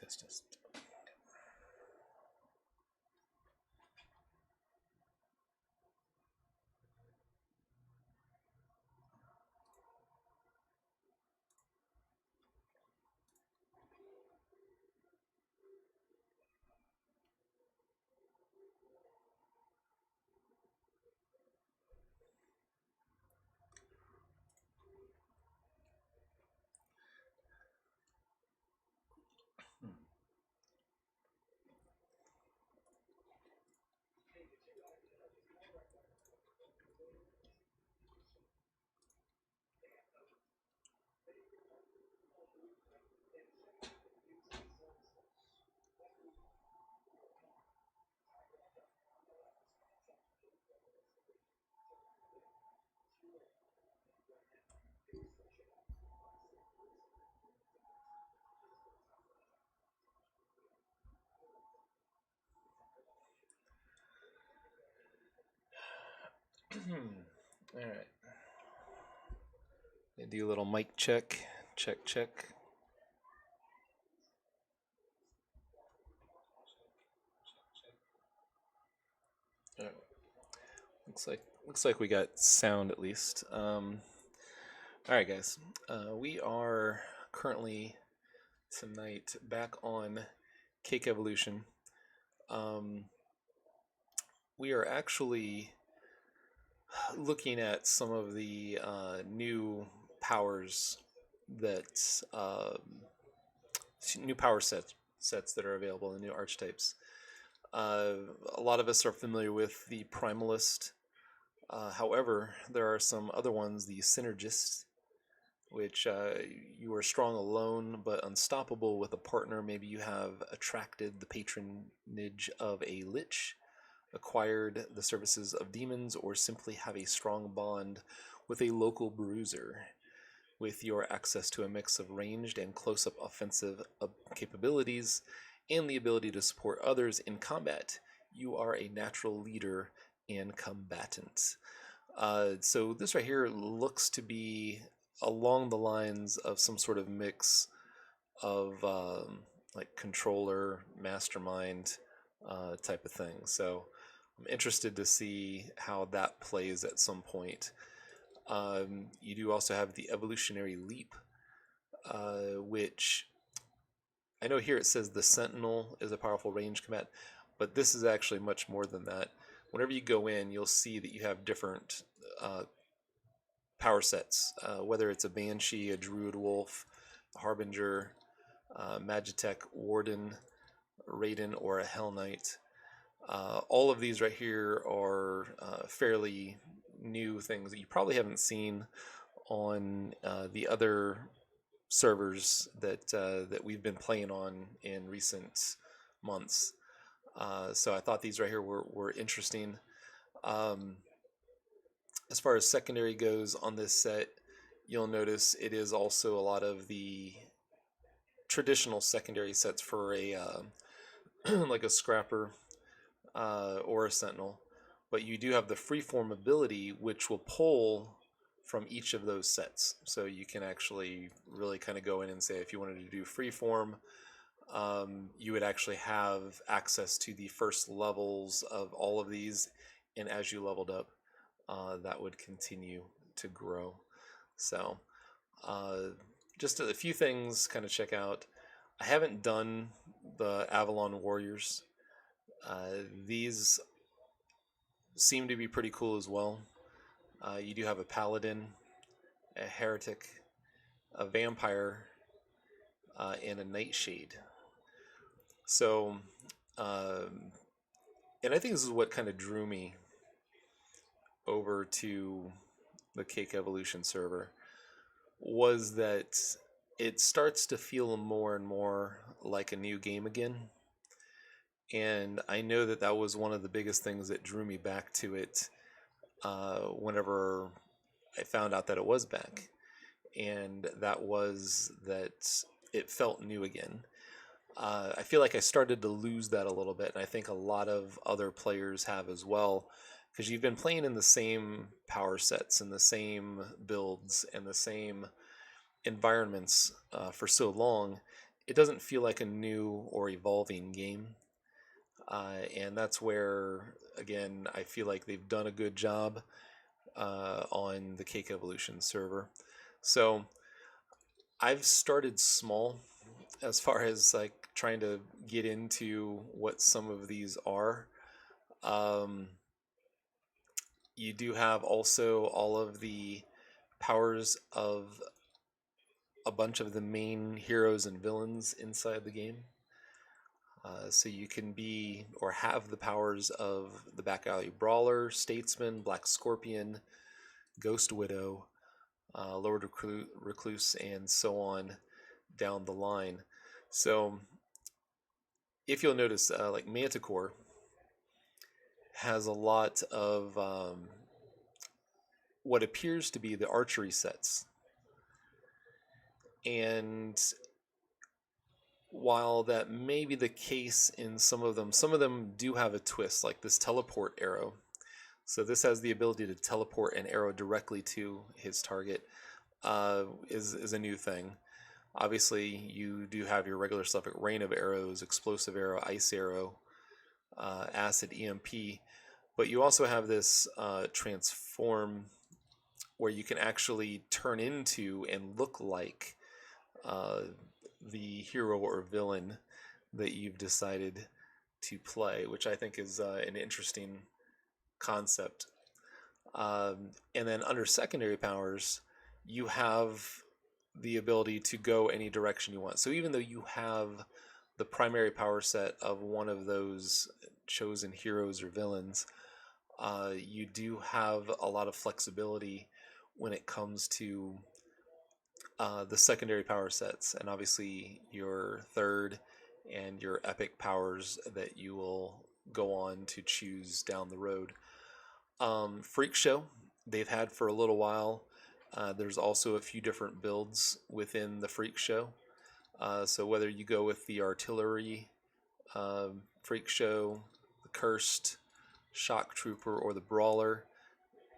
Test. All right. Do a little mic check. Check. All right. Looks like we got sound at least. All right, guys. We are currently tonight back on Cake Evolution. Um, we are actually looking at some of the new powers that new power sets that are available, the new archetypes. Uh, a lot of us are familiar with the Primalist. However, there are some other ones, the Synergists, which you are strong alone but unstoppable with a partner. Maybe you have attracted the patronage of a lich, acquired the services of demons, or simply have a strong bond with a local bruiser. With your access to a mix of ranged and close up offensive capabilities and the ability to support others in combat, you are a natural leader and combatant. So this right here looks to be along the lines of some sort of mix of like controller, mastermind type of thing. So I'm interested to see how that plays at some point. You do also have the evolutionary leap, which I know here it says the Sentinel is a powerful range combat, but this is actually much more than that. Whenever you go in, you'll see that you have different power sets, whether it's a Banshee, a Druid Wolf, a Harbinger, Magitech, Warden, Raiden, or a Hell Knight. All of these right here are fairly new things that you probably haven't seen on the other servers that we've been playing on in recent months. So I thought these right here were interesting. As far as secondary goes on this set, you'll notice it is also a lot of the traditional secondary sets for a like a scrapper or a sentinel, but you do have the freeform ability, which will pull from each of those sets. So you can actually really kind of go in and say, if you wanted to do freeform, you would actually have access to the first levels of all of these, and as you leveled up, that would continue to grow. So, just a few things kind of check out. I haven't done the Avalon Warriors. These seem to be pretty cool as well. You do have a paladin, a heretic, a vampire, and a nightshade. So, and I think this is what kind of drew me over to the Cake Evolution server, was that it starts to feel more and more like a new game again. And I know that that was one of the biggest things that drew me back to it whenever I found out that it was back. And that was that it felt new again. I feel like I started to lose that a little bit, and I think a lot of other players have as well, because you've been playing in the same power sets and the same builds and the same environments for so long, it doesn't feel like a new or evolving game. And that's where, again, I feel like they've done a good job on the Cake Evolution server. So I've started small as far as like trying to get into what some of these are. Um, you do have also all of the powers of a bunch of the main heroes and villains inside the game. So you can be or have the powers of the Back Alley Brawler, Statesman, Black Scorpion, Ghost Widow, Lord Recluse, and so on down the line. So if you'll notice, like Manticore has a lot of what appears to be the archery sets. And while that may be the case in some of them do have a twist, like this teleport arrow. So this has the ability to teleport an arrow directly to his target, is a new thing. Obviously, you do have your regular stuff like Rain of Arrows, Explosive Arrow, Ice Arrow, Acid EMP, but you also have this transform where you can actually turn into and look like the hero or villain that you've decided to play, which I think is an interesting concept. And then under secondary powers, you have the ability to go any direction you want. So even though you have the primary power set of one of those chosen heroes or villains, you do have a lot of flexibility when it comes to the secondary power sets, and obviously your third and your epic powers that you will go on to choose down the road. Freak Show, they've had for a little while. There's also a few different builds within the Freak Show. So whether you go with the Artillery, Freak Show, the Cursed, Shock Trooper, or the Brawler,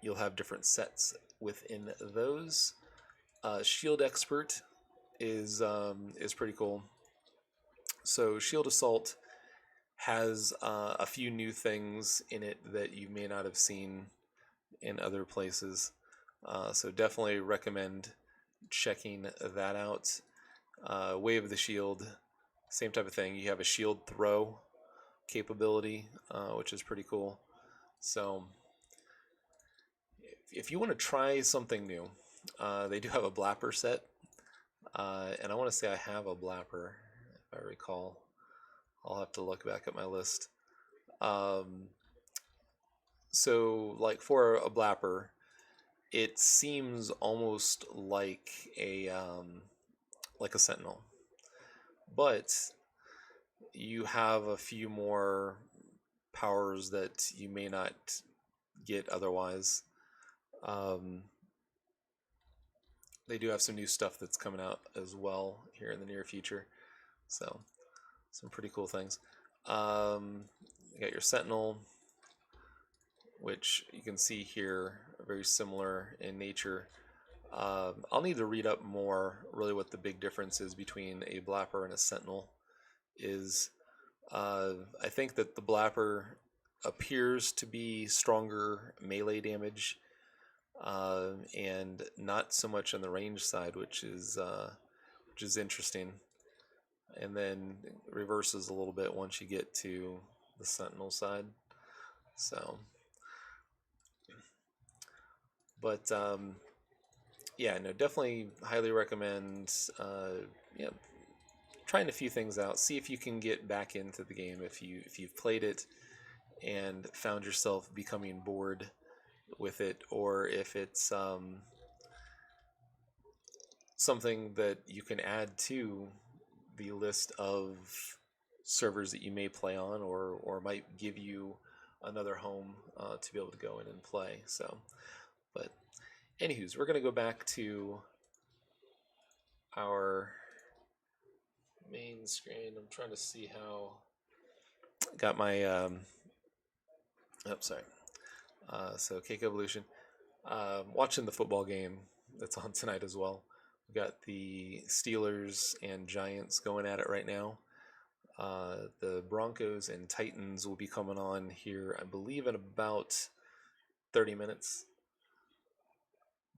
you'll have different sets within those. Shield Expert is pretty cool. So Shield Assault has a few new things in it that you may not have seen in other places. So definitely recommend checking that out. Wave of the Shield, same type of thing. You have a shield throw capability, which is pretty cool. So if you want to try something new, they do have a Blapper set. And I want to say I have a Blapper, if I recall. I'll have to look back at my list. So, like for a Blapper, it seems almost like a Sentinel, but you have a few more powers that you may not get otherwise. They do have some new stuff that's coming out as well here in the near future, so some pretty cool things. You got your Sentinel, which you can see here, very similar in nature. I'll need to read up more really what the big difference is between a Blapper and a Sentinel is. I think that the Blapper appears to be stronger melee damage, and not so much on the range side, which is interesting. And then reverses a little bit once you get to the Sentinel side. So, but yeah, no, definitely highly recommend trying a few things out. See if you can get back into the game if you've played it and found yourself becoming bored with it, or if it's something that you can add to the list of servers that you may play on, or might give you another home to be able to go in and play. So, but anywho's, we're going to go back to our main screen. I'm trying to see how I got my so Cake Evolution, watching the football game that's on tonight as well. We've got the Steelers and Giants going at it right now. The Broncos and Titans will be coming on here, I believe, in about 30 minutes.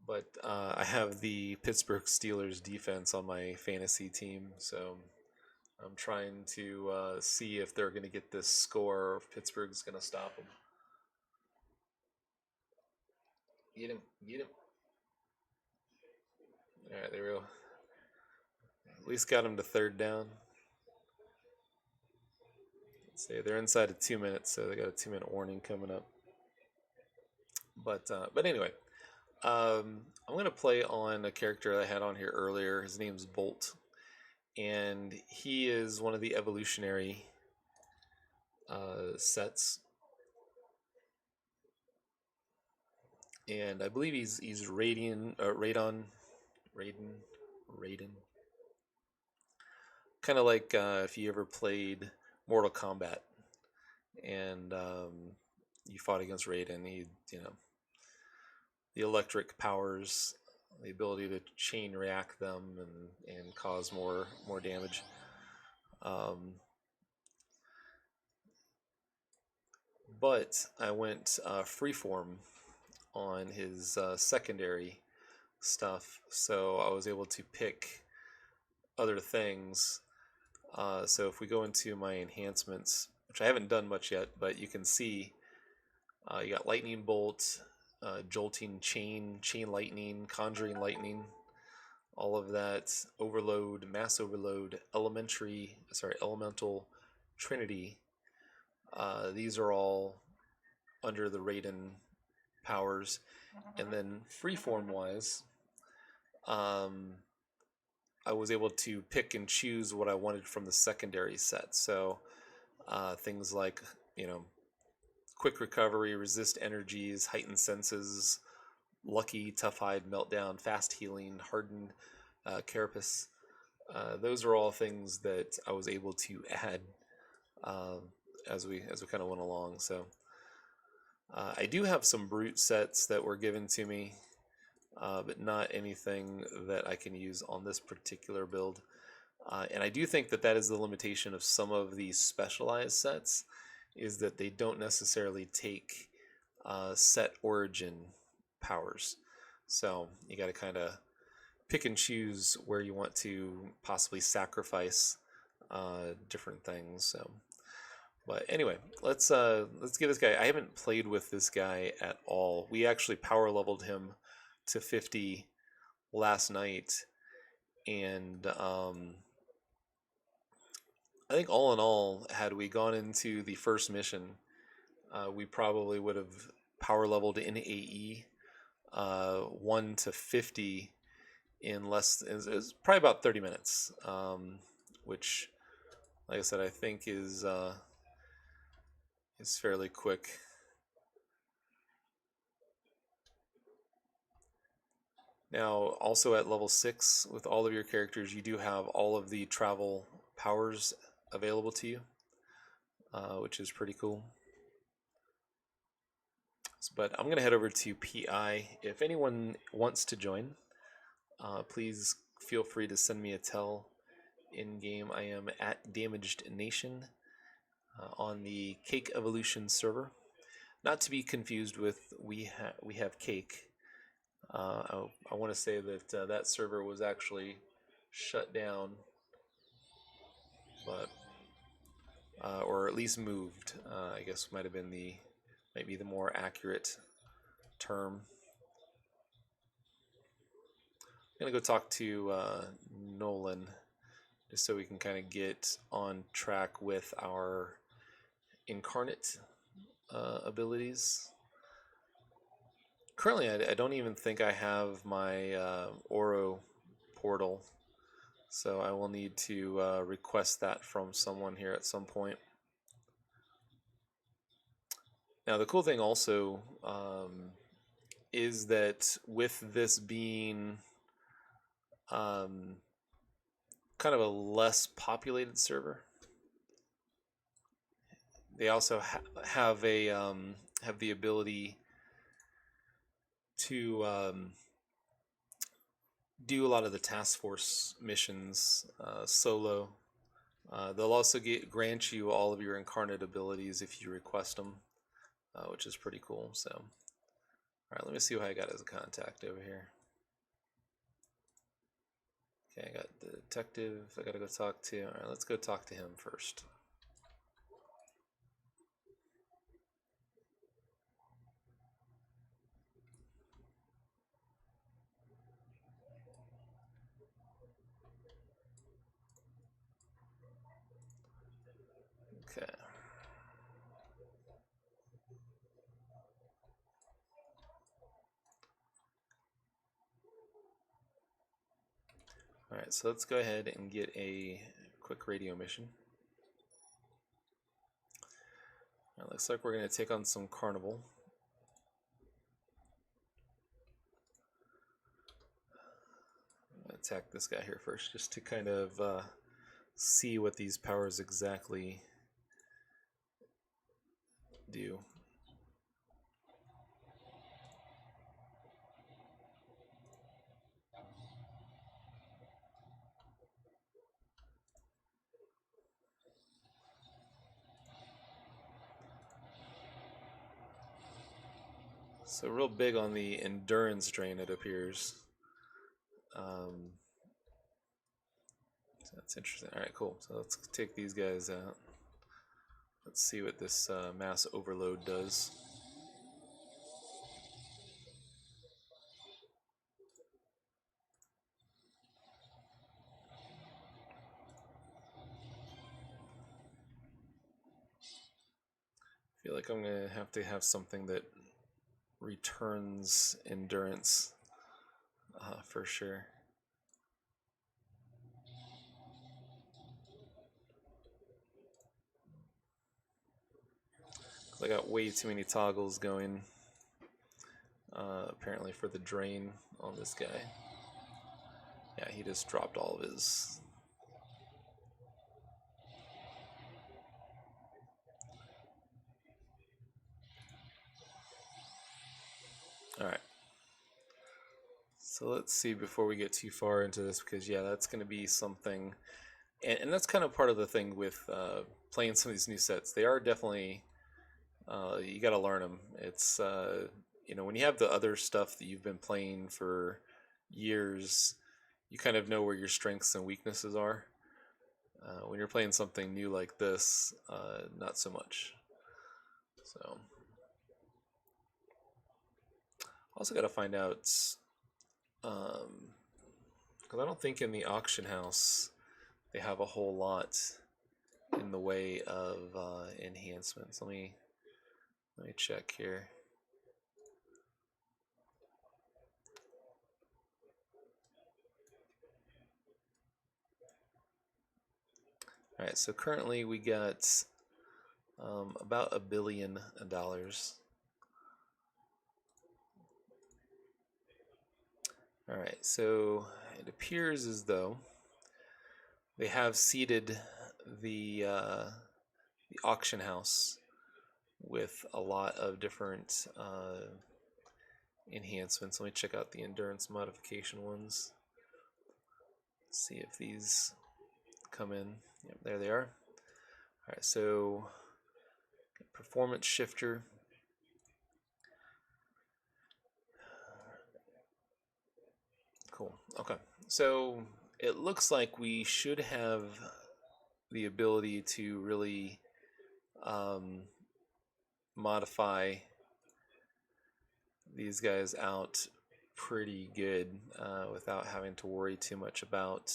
But I have the Pittsburgh Steelers defense on my fantasy team, so I'm trying to see if they're going to get this score or if Pittsburgh's going to stop them. Get him, get him. All right, there we go. At least got him to third down. Let's see, they're inside of 2 minutes, so they got a 2-minute warning coming up. But anyway, I'm gonna play on a character I had on here earlier. His name's Bolt, and he is one of the evolutionary sets, and I believe he's Radon. Kind of like if you ever played Mortal Kombat and you fought against Raiden. The electric powers, the ability to chain react them and cause more damage. But I went freeform on his secondary stuff, so I was able to pick other things. So if we go into my enhancements, which I haven't done much yet, but you can see you got lightning bolt, jolting chain lightning, conjuring lightning, all of that, overload, mass overload, elemental trinity. These are all under the Raiden powers. And then freeform wise, I was able to pick and choose what I wanted from the secondary set. So things like, quick recovery, resist energies, heightened senses, lucky, tough-hide, meltdown, fast healing, hardened, carapace. Those are all things that I was able to add as we kind of went along. So I do have some brute sets that were given to me, but not anything that I can use on this particular build. And I do think that is the limitation of some of these specialized sets, is that they don't necessarily take set origin powers. So you got to kind of pick and choose where you want to possibly sacrifice different things. So, but anyway, let's get this guy. I haven't played with this guy at all. We actually power leveled him to 50 last night, and I think all in all, had we gone into the first mission, we probably would have power leveled in AE 1 to 50 in less. It was probably about 30 minutes, which, like I said, I think is fairly quick. Now, also at level 6, with all of your characters, you do have all of the travel powers available to you, which is pretty cool. But I'm going to head over to PI. If anyone wants to join, please feel free to send me a tell in-game. I am at Damaged Nation on the Cake Evolution server. Not to be confused with We Have Cake. I want to say that that server was actually shut down, but or at least moved. I guess might be the more accurate term. I'm gonna go talk to Nolan just so we can kind of get on track with our incarnate abilities. Currently, I don't even think I have my Oro portal, so I will need to request that from someone here at some point. Now, the cool thing also is that with this being kind of a less populated server, they also have the ability to do a lot of the task force missions solo. They'll also grant you all of your incarnate abilities if you request them, which is pretty cool. So, all right, let me see who I got as a contact over here. Okay, I got the detective. I gotta go talk to. All right, let's go talk to him first. Okay. All right, so let's go ahead and get a quick radio mission. It looks like we're going to take on some carnival. Attack this guy here first, just to kind of see what these powers exactly do. So real big on the endurance drain, it appears. So that's interesting. All right, cool. So let's take these guys out. Let's see what this mass overload does. I feel like I'm going to have something that returns endurance for sure. I got way too many toggles going, apparently, for the drain on this guy. Yeah, he just dropped all of his. Alright. So let's see before we get too far into this, because yeah, that's going to be something. And that's kind of part of the thing with playing some of these new sets. They are definitely, you got to learn them. It's, you know, when you have the other stuff that you've been playing for years, you kind of know where your strengths and weaknesses are. When you're playing something new like this, not so much. So, also got to find out, because I don't think in the auction house they have a whole lot in the way of enhancements. Let me check here. All right, so currently we got about $1 billion. All right, so it appears as though they have seeded the auction house with a lot of different enhancements. Let me check out the endurance modification ones. See if these come in. Yep, there they are. All right, so performance shifter. Cool. Okay, so it looks like we should have the ability to really modify these guys out pretty good without having to worry too much about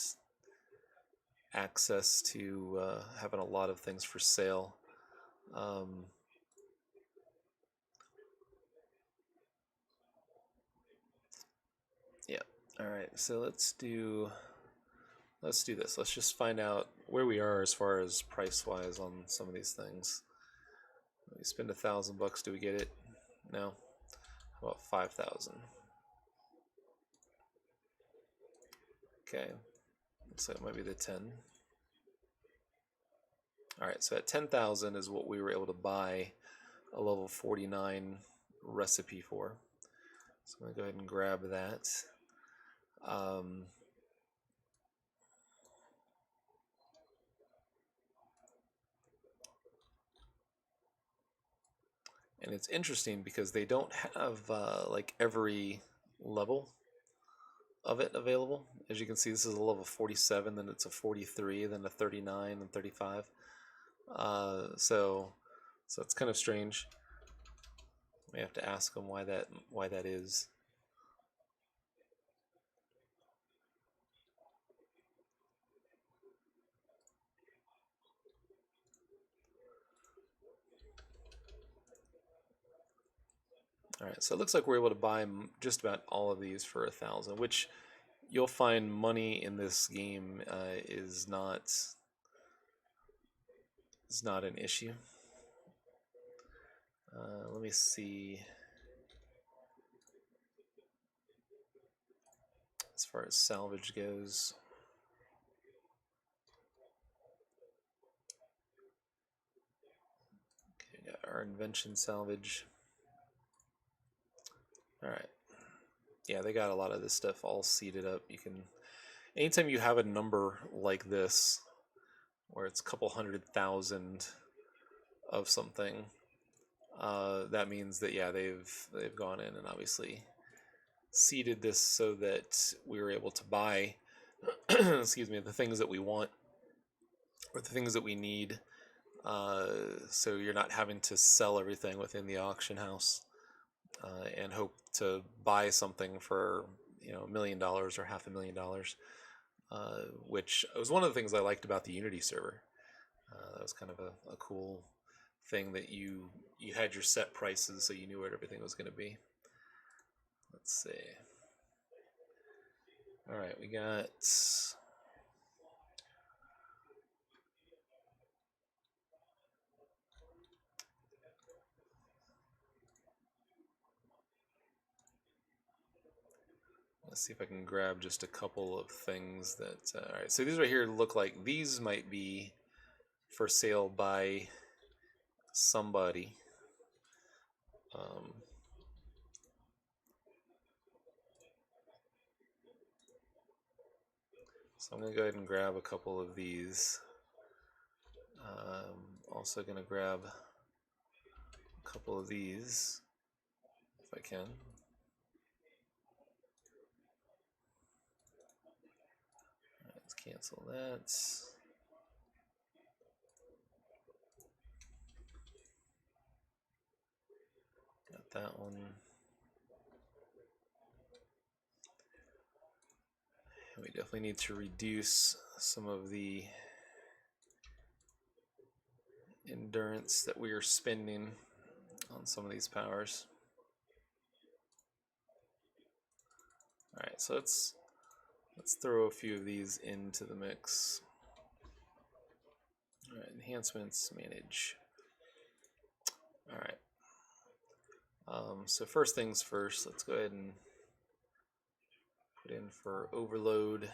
access to having a lot of things for sale. Yeah. All right. So let's do this. Let's just find out where we are as far as price wise on some of these things. We spend $1,000. Do we get it? No. How about 5,000? Okay. Looks like it might be the 10. All right. So at 10,000 is what we were able to buy a level 49 recipe for. So I'm gonna go ahead and grab that. Um, and it's interesting because they don't have like every level of it available. As you can see, this is a level 47, then it's a 43, then a 39 and 35. So it's kind of strange. We have to ask them why that is. All right, so it looks like we're able to buy just about all of these for 1,000, which you'll find money in this game is not an issue. Let me see. As far as salvage goes, okay, we got our invention salvage. All right. Yeah, they got a lot of this stuff all seeded up. You can, anytime you have a number like this, where it's a couple 100,000 of something, that means that yeah, they've gone in and obviously seeded this so that we were able to buy, excuse me, the things that we want or the things that we need. So you're not having to sell everything within the auction house and hope to buy something for $1 million or $500,000, which was one of the things I liked about the Unity server. That was kind of a cool thing that you had your set prices, so you knew what everything was going to be. Let's see. All right, we got. Let's see if I can grab just a couple of things that. All right, so these right here look like these might be for sale by somebody. So I'm going to go ahead and grab a couple of these. Also going to grab a couple of these if I can. Right, let's cancel that. Got that one. We definitely need to reduce some of the endurance that we are spending on some of these powers. Alright, so let's throw a few of these into the mix. Alright, enhancements, manage. Alright. So first things first, let's go ahead and put in for overload.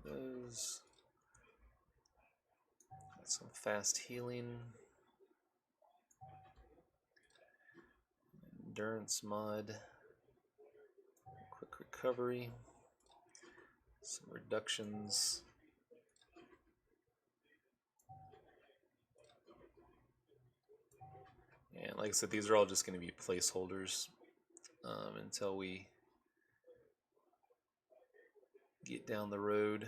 Those. Got some fast healing. Endurance mod. Quick recovery. Some reductions. And like I said, these are all just going to be placeholders until we get down the road.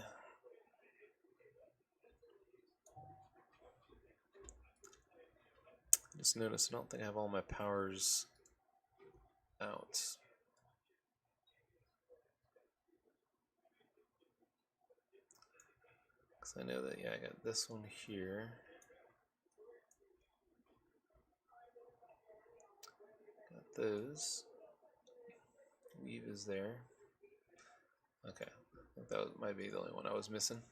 Just noticed I don't think I have all my powers out. Because I know that, yeah, I got this one here. Got those. Weave is there. Okay, I think that might be the only one I was missing.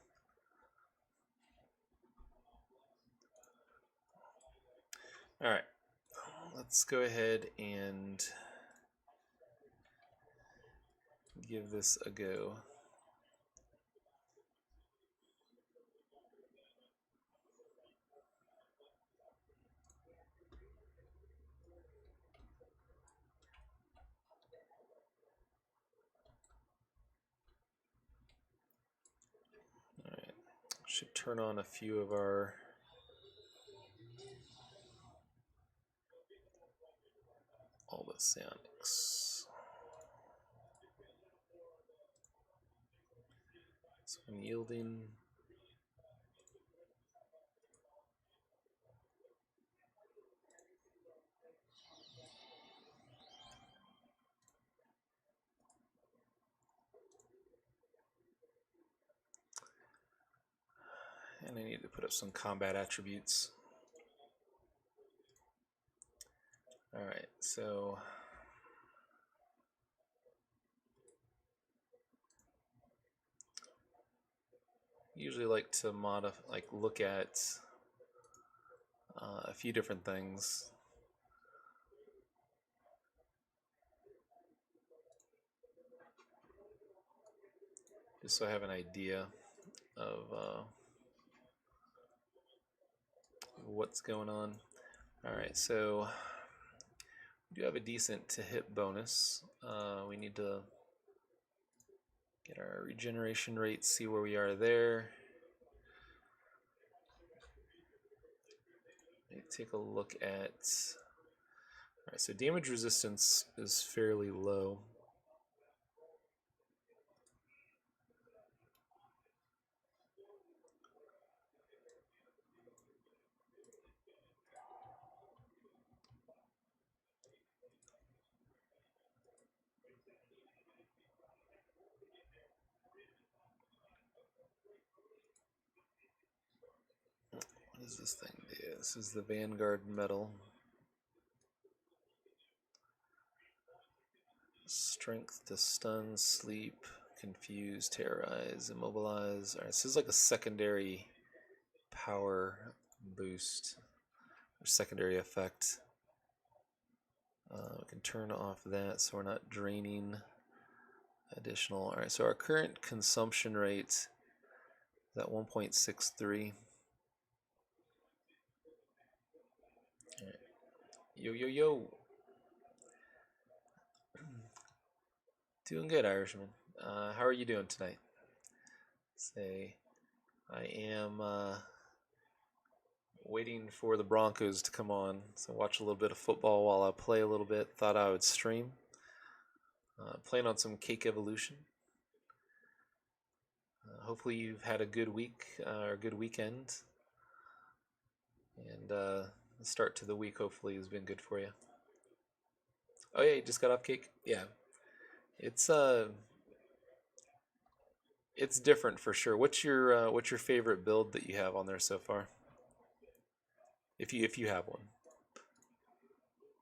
Alright, let's go ahead and give this a go. should turn on a few of our all the psionics. So I'm yielding. And I need to put up some combat attributes. Alright, so usually like to look at a few different things. Just so I have an idea of what's going on. Alright, so we do have a decent to hit bonus. We need to get our regeneration rate, see where we are there. Take a look at. Alright, so damage resistance is fairly low. What does this thing do? This is the Vanguard medal. Strength to stun, sleep, confuse, terrorize, immobilize. Alright, so this is like a secondary power boost or secondary effect. We can turn off that so we're not draining additional. Alright, so our current consumption rate is at 1.63. Alright. Yo, yo, yo. Doing good, Irishman. How are you doing tonight? Say, I am waiting for the Broncos to come on, so watch a little bit of football while I play a little bit. Thought I would stream. Playing on some Cake Evolution. Hopefully you've had a good week or a good weekend, and the start to the week hopefully has been good for you. Oh yeah, you just got off Cake? Yeah. It's different for sure. What's your favorite build that you have on there so far? If you have one.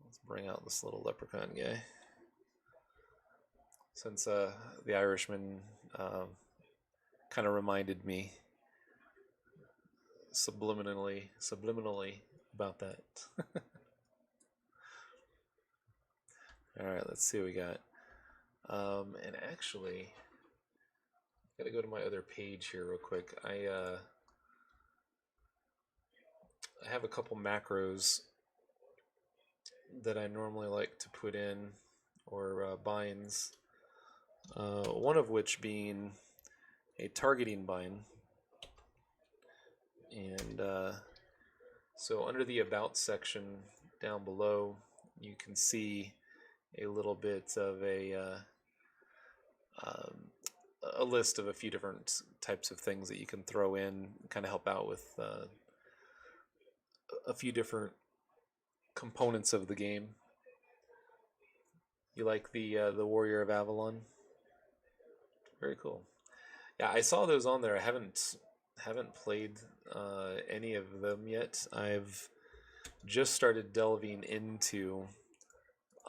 Let's bring out this little leprechaun guy. Since the Irishman kind of reminded me subliminally about that. All right, let's see what we got. And actually, I gotta go to my other page here real quick. I have a couple macros that I normally like to put in, or binds. One of which being a targeting bind. And so under the About section down below, you can see a little bit of a list of a few different types of things that you can throw in, kind of help out with a few different components of the game. You like the Warrior of Avalon? Very cool. Yeah, I saw those on there. I haven't played any of them yet. I've just started delving into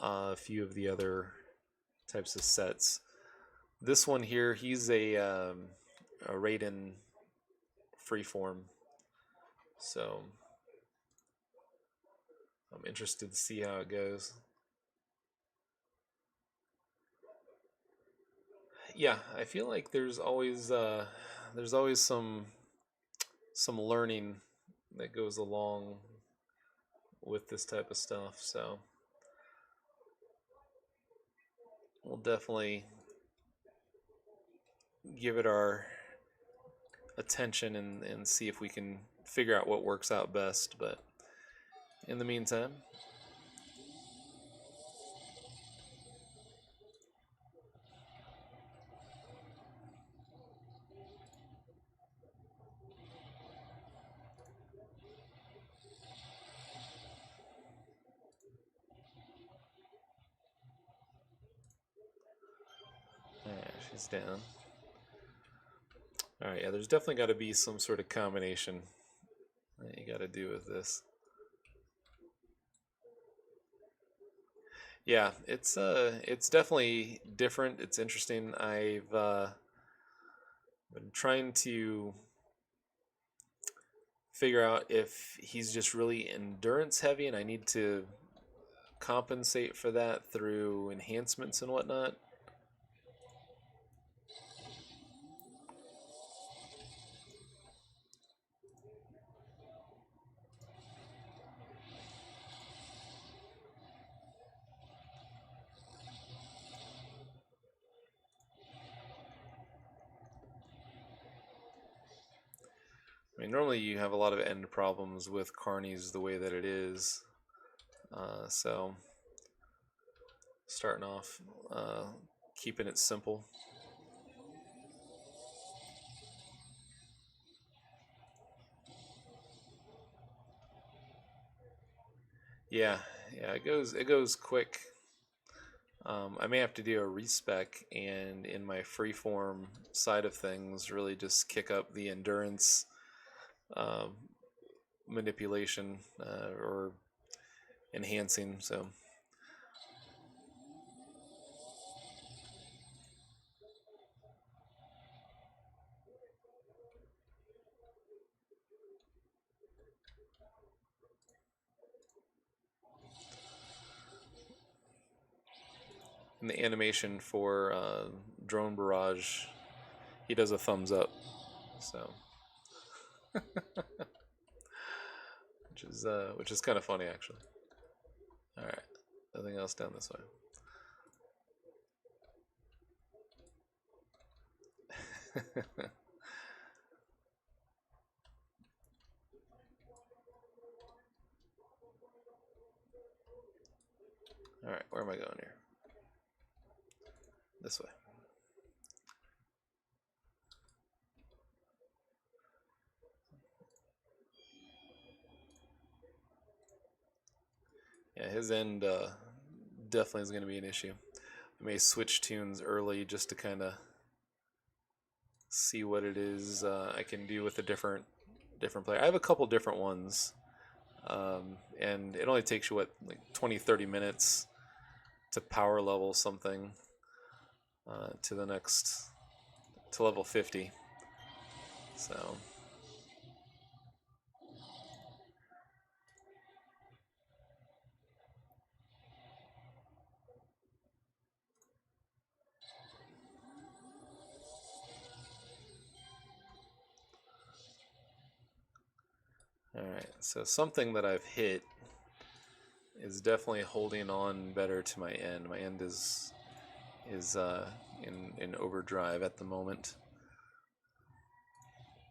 a few of the other types of sets. This one here, he's a Raiden freeform, so I'm interested to see how it goes. Yeah, I feel like there's always some learning that goes along with this type of stuff, so we'll definitely give it our attention and see if we can figure out what works out best. But in the meantime, yeah, she's down. Alright, yeah, there's definitely got to be some sort of combination that you got to do with this. Yeah, it's definitely different. It's interesting. I've been trying to figure out if he's just really endurance heavy and I need to compensate for that through enhancements and whatnot. I mean, normally you have a lot of end problems with Carnies the way that it is. So, starting off, keeping it simple. Yeah, yeah, it goes quick. I may have to do a respec and in my freeform side of things, really just kick up the endurance um, manipulation or enhancing. So in the animation for drone barrage, he does a thumbs up. So which is kind of funny actually. All right, nothing else down this way. All right, where am I going here? This way. Yeah, his end definitely is going to be an issue. I may switch tunes early just to kind of see what it is I can do with a different player. I have a couple different ones, and it only takes you what, like 20-30 minutes to power level something to the next, to level 50. So all right, so something that I've hit is definitely holding on better to my end. My end is in overdrive at the moment.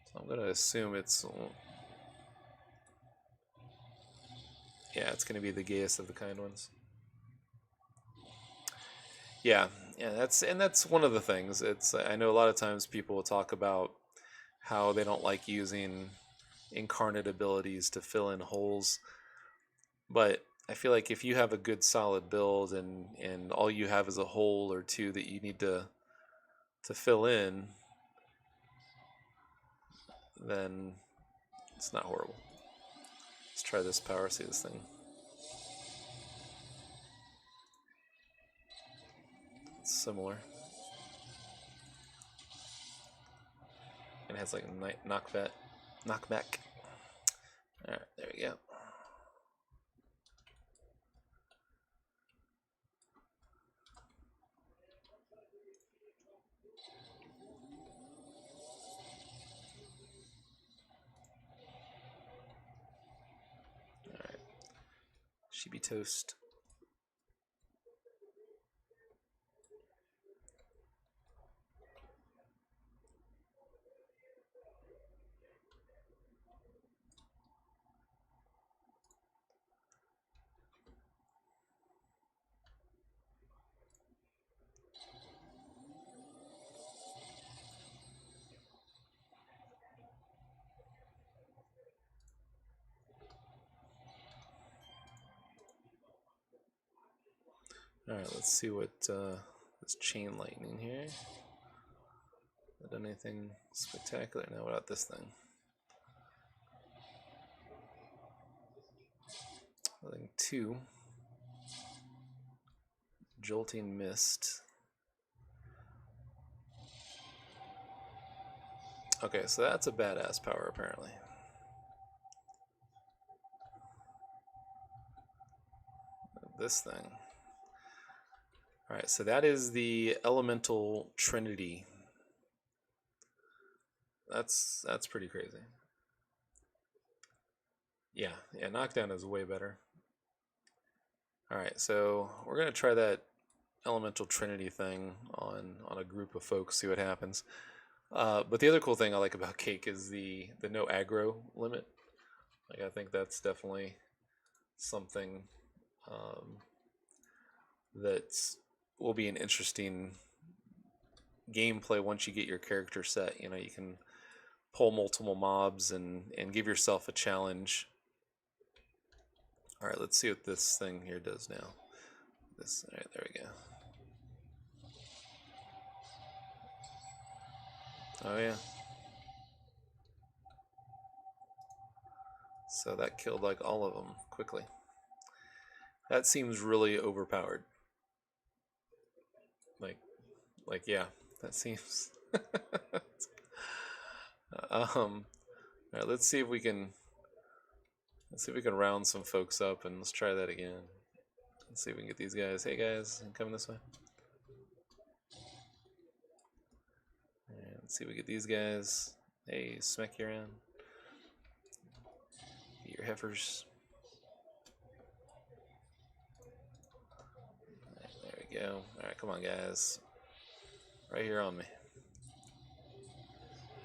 So I'm going to assume it's, yeah, it's going to be the gayest of the kind ones. Yeah, yeah, that's one of the things. It's, I know a lot of times people will talk about how they don't like using incarnate abilities to fill in holes, but I feel like if you have a good solid build and all you have is a hole or two that you need to fill in, then it's not horrible. Let's try this power, see this thing. It's similar. And it has like knockback. Alright, there we go. Alright. She be toast. Alright, let's see what this chain lightning here. Not done anything spectacular. Now, what about this thing? I think 2. Jolting Mist. Okay, so that's a badass power, apparently. This thing. Alright, so that is the Elemental Trinity. That's pretty crazy. Yeah, knockdown is way better. Alright, so we're going to try that Elemental Trinity thing on a group of folks, see what happens. But the other cool thing I like about Cake is the no aggro limit. Like, I think that's definitely something that will be an interesting gameplay once you get your character set. You know, you can pull multiple mobs and give yourself a challenge. Alright, let's see what this thing here does now. Alright, there we go. Oh yeah. So that killed like all of them quickly. That seems really overpowered. Like yeah, that seems. Alright, let's see if we can round some folks up, and let's try that again. Let's see if we can get these guys. Hey guys, coming this way. Alright, let's see if we get these guys. Hey, smack you around. Get your heifers. Alright, there we go. Alright, come on guys. Right here on me.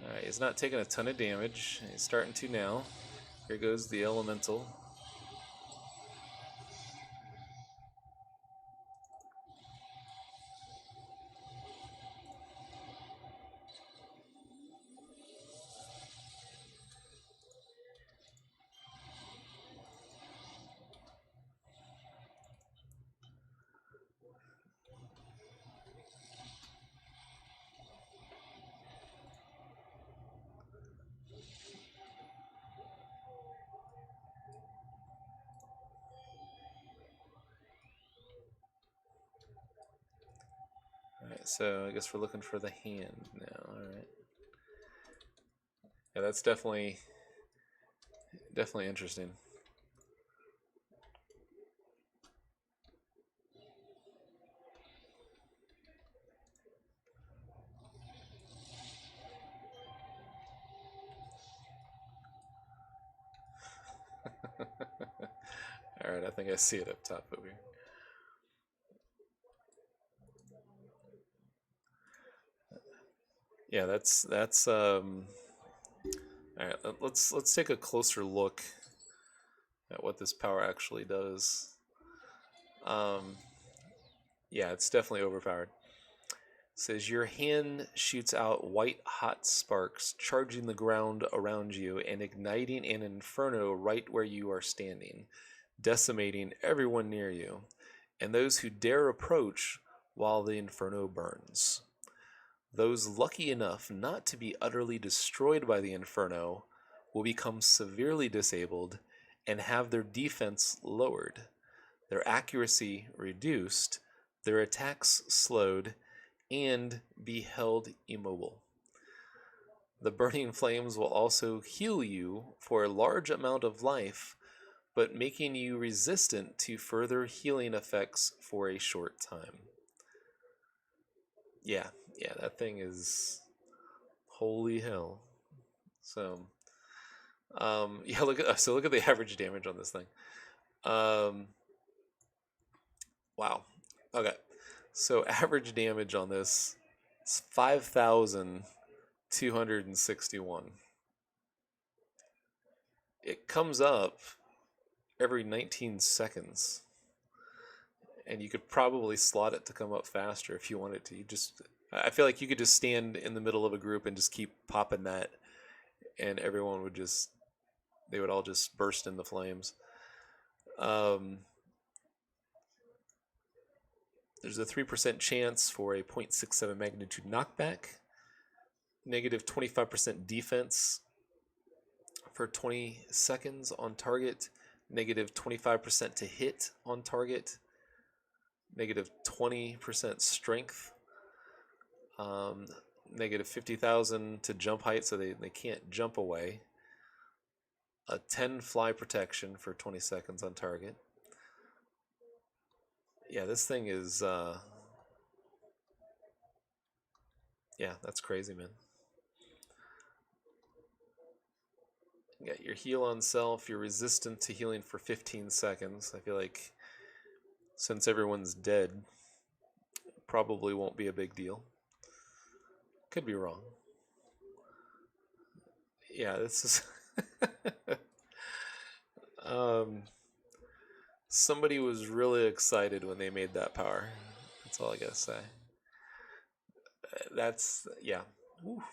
Alright, he's not taking a ton of damage. He's starting to now. Here goes the elemental. Alright, so I guess we're looking for the hand now. Alright. Yeah, that's definitely interesting. Alright, I think I see it up top over here. Yeah, that's alright, let's take a closer look at what this power actually does. Yeah, it's definitely overpowered. It says your hand shoots out white hot sparks, charging the ground around you and igniting an inferno right where you are standing, decimating everyone near you, and those who dare approach while the inferno burns. Those lucky enough not to be utterly destroyed by the inferno will become severely disabled and have their defense lowered, their accuracy reduced, their attacks slowed, and be held immobile. The burning flames will also heal you for a large amount of life, but making you resistant to further healing effects for a short time. Yeah, that thing is holy hell. So, yeah, look at the average damage on this thing. Wow. Okay, so average damage on this is 5,261. It comes up every 19 seconds. And you could probably slot it to come up faster if you wanted to. I feel like you could just stand in the middle of a group and just keep popping that, and everyone would they would all just burst into flames. There's a 3% chance for a 0.67 magnitude knockback, negative 25% defense for 20 seconds on target, negative 25% to hit on target, negative 20% strength, negative 50,000 to jump height, so they can't jump away, a 10 fly protection for 20 seconds on target. Yeah, this thing is, yeah, that's crazy, man. You got your heal on self, you're resistant to healing for 15 seconds. I feel like since everyone's dead, probably won't be a big deal. Could be wrong. Yeah, this is... somebody was really excited when they made that power. That's all I gotta say. That's... yeah. Woo.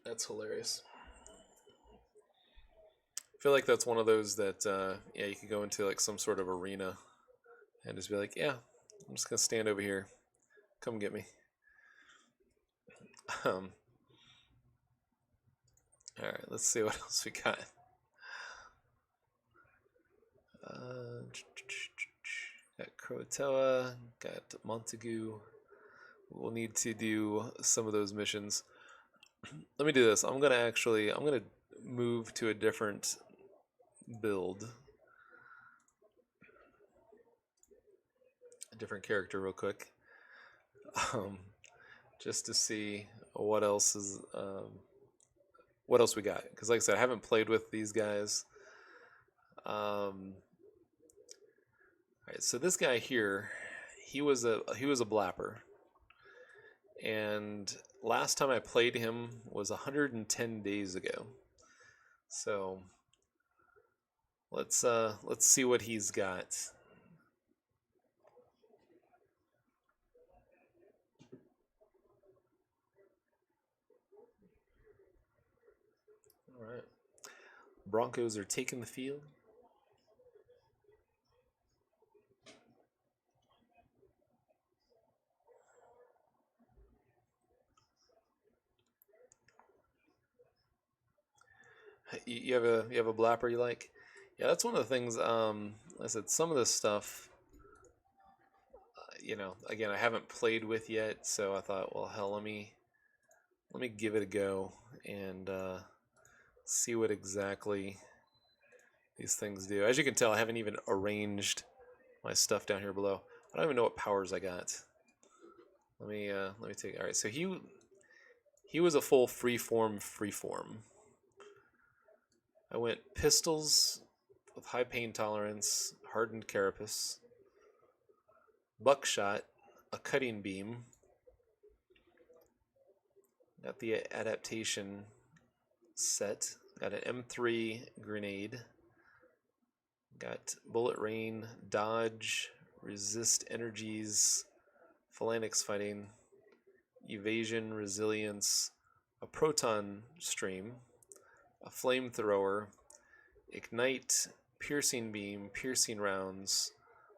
That's hilarious. I feel like that's one of those that yeah, you could go into like some sort of arena and just be like, yeah, I'm just gonna stand over here, come get me. All right, let's see what else we got. Got Croatoa, got Montague. We'll need to do some of those missions. Let me do this. I'm gonna move to a different build, a different character real quick, just to see what else we got. Because like I said, I haven't played with these guys. All right, so this guy here, he was a blapper, and last time I played him was 110 days ago. So let's see what he's got. All right, Broncos are taking the field. You have a blapper you like? Yeah, that's one of the things. I said some of this stuff, you know, again, I haven't played with yet, so I thought, well, hell, let me give it a go and see what exactly these things do. As you can tell, I haven't even arranged my stuff down here below. I don't even know what powers I got. Let me take. All right, so he was a full freeform. I went pistols with high pain tolerance, hardened carapace, buckshot, a cutting beam. Got the adaptation set. Got an M3 grenade. Got bullet rain, dodge, resist energies, phalanx fighting, evasion, resilience, a proton stream, a flamethrower, ignite, piercing beam, piercing rounds,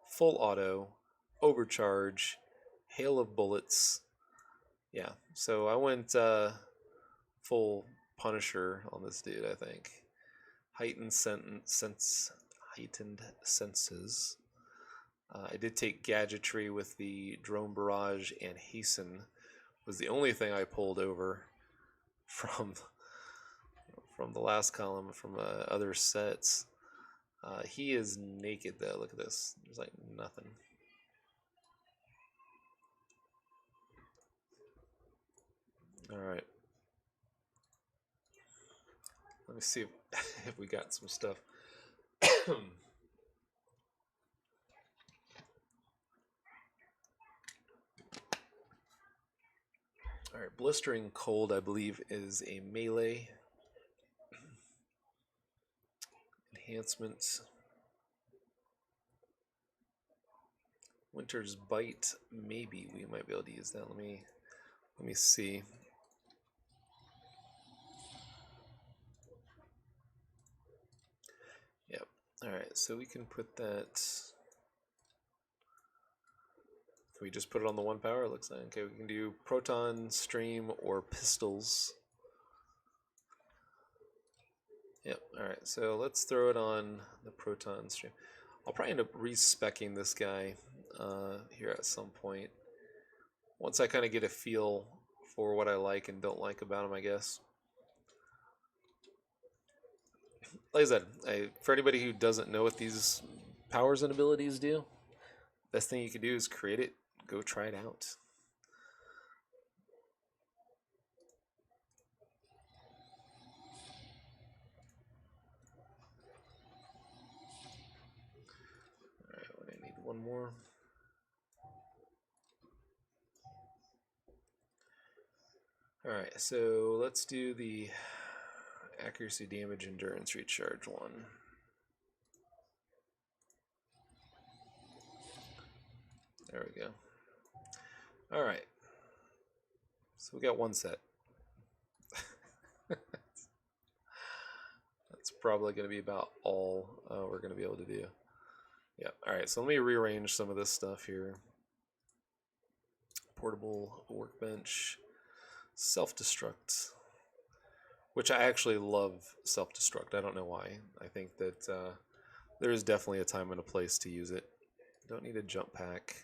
full auto, overcharge, hail of bullets. Yeah, so I went full Punisher on this dude, I think. Heightened senses. I did take gadgetry with the drone barrage, and hasten was the only thing I pulled over from the last column from other sets. He is naked though. Look at this. There's like nothing. All right. Let me see if we got some stuff. All right, blistering cold, I believe, is a melee. Enhancements. Winter's bite, maybe we might be able to use that. Let me see. Alright, so we can put that... Can we just put it on the 1 power? It looks like. Okay, we can do proton, stream, or pistols. Yep, alright, so let's throw it on the proton stream. I'll probably end up re-speccing this guy here at some point. Once I kind of get a feel for what I like and don't like about him, I guess. Like I said, for anybody who doesn't know what these powers and abilities do, best thing you can do is create it, go try it out. Alright, I need one more. Alright, so let's do the accuracy, damage, endurance, recharge one. There we go. Alright. So we got one set. That's probably going to be about all we're going to be able to do. Yeah, alright, so let me rearrange some of this stuff here. Portable workbench. Self-destruct. Which I actually love self-destruct. I don't know why. I think that there is definitely a time and a place to use it. Don't need a jump pack.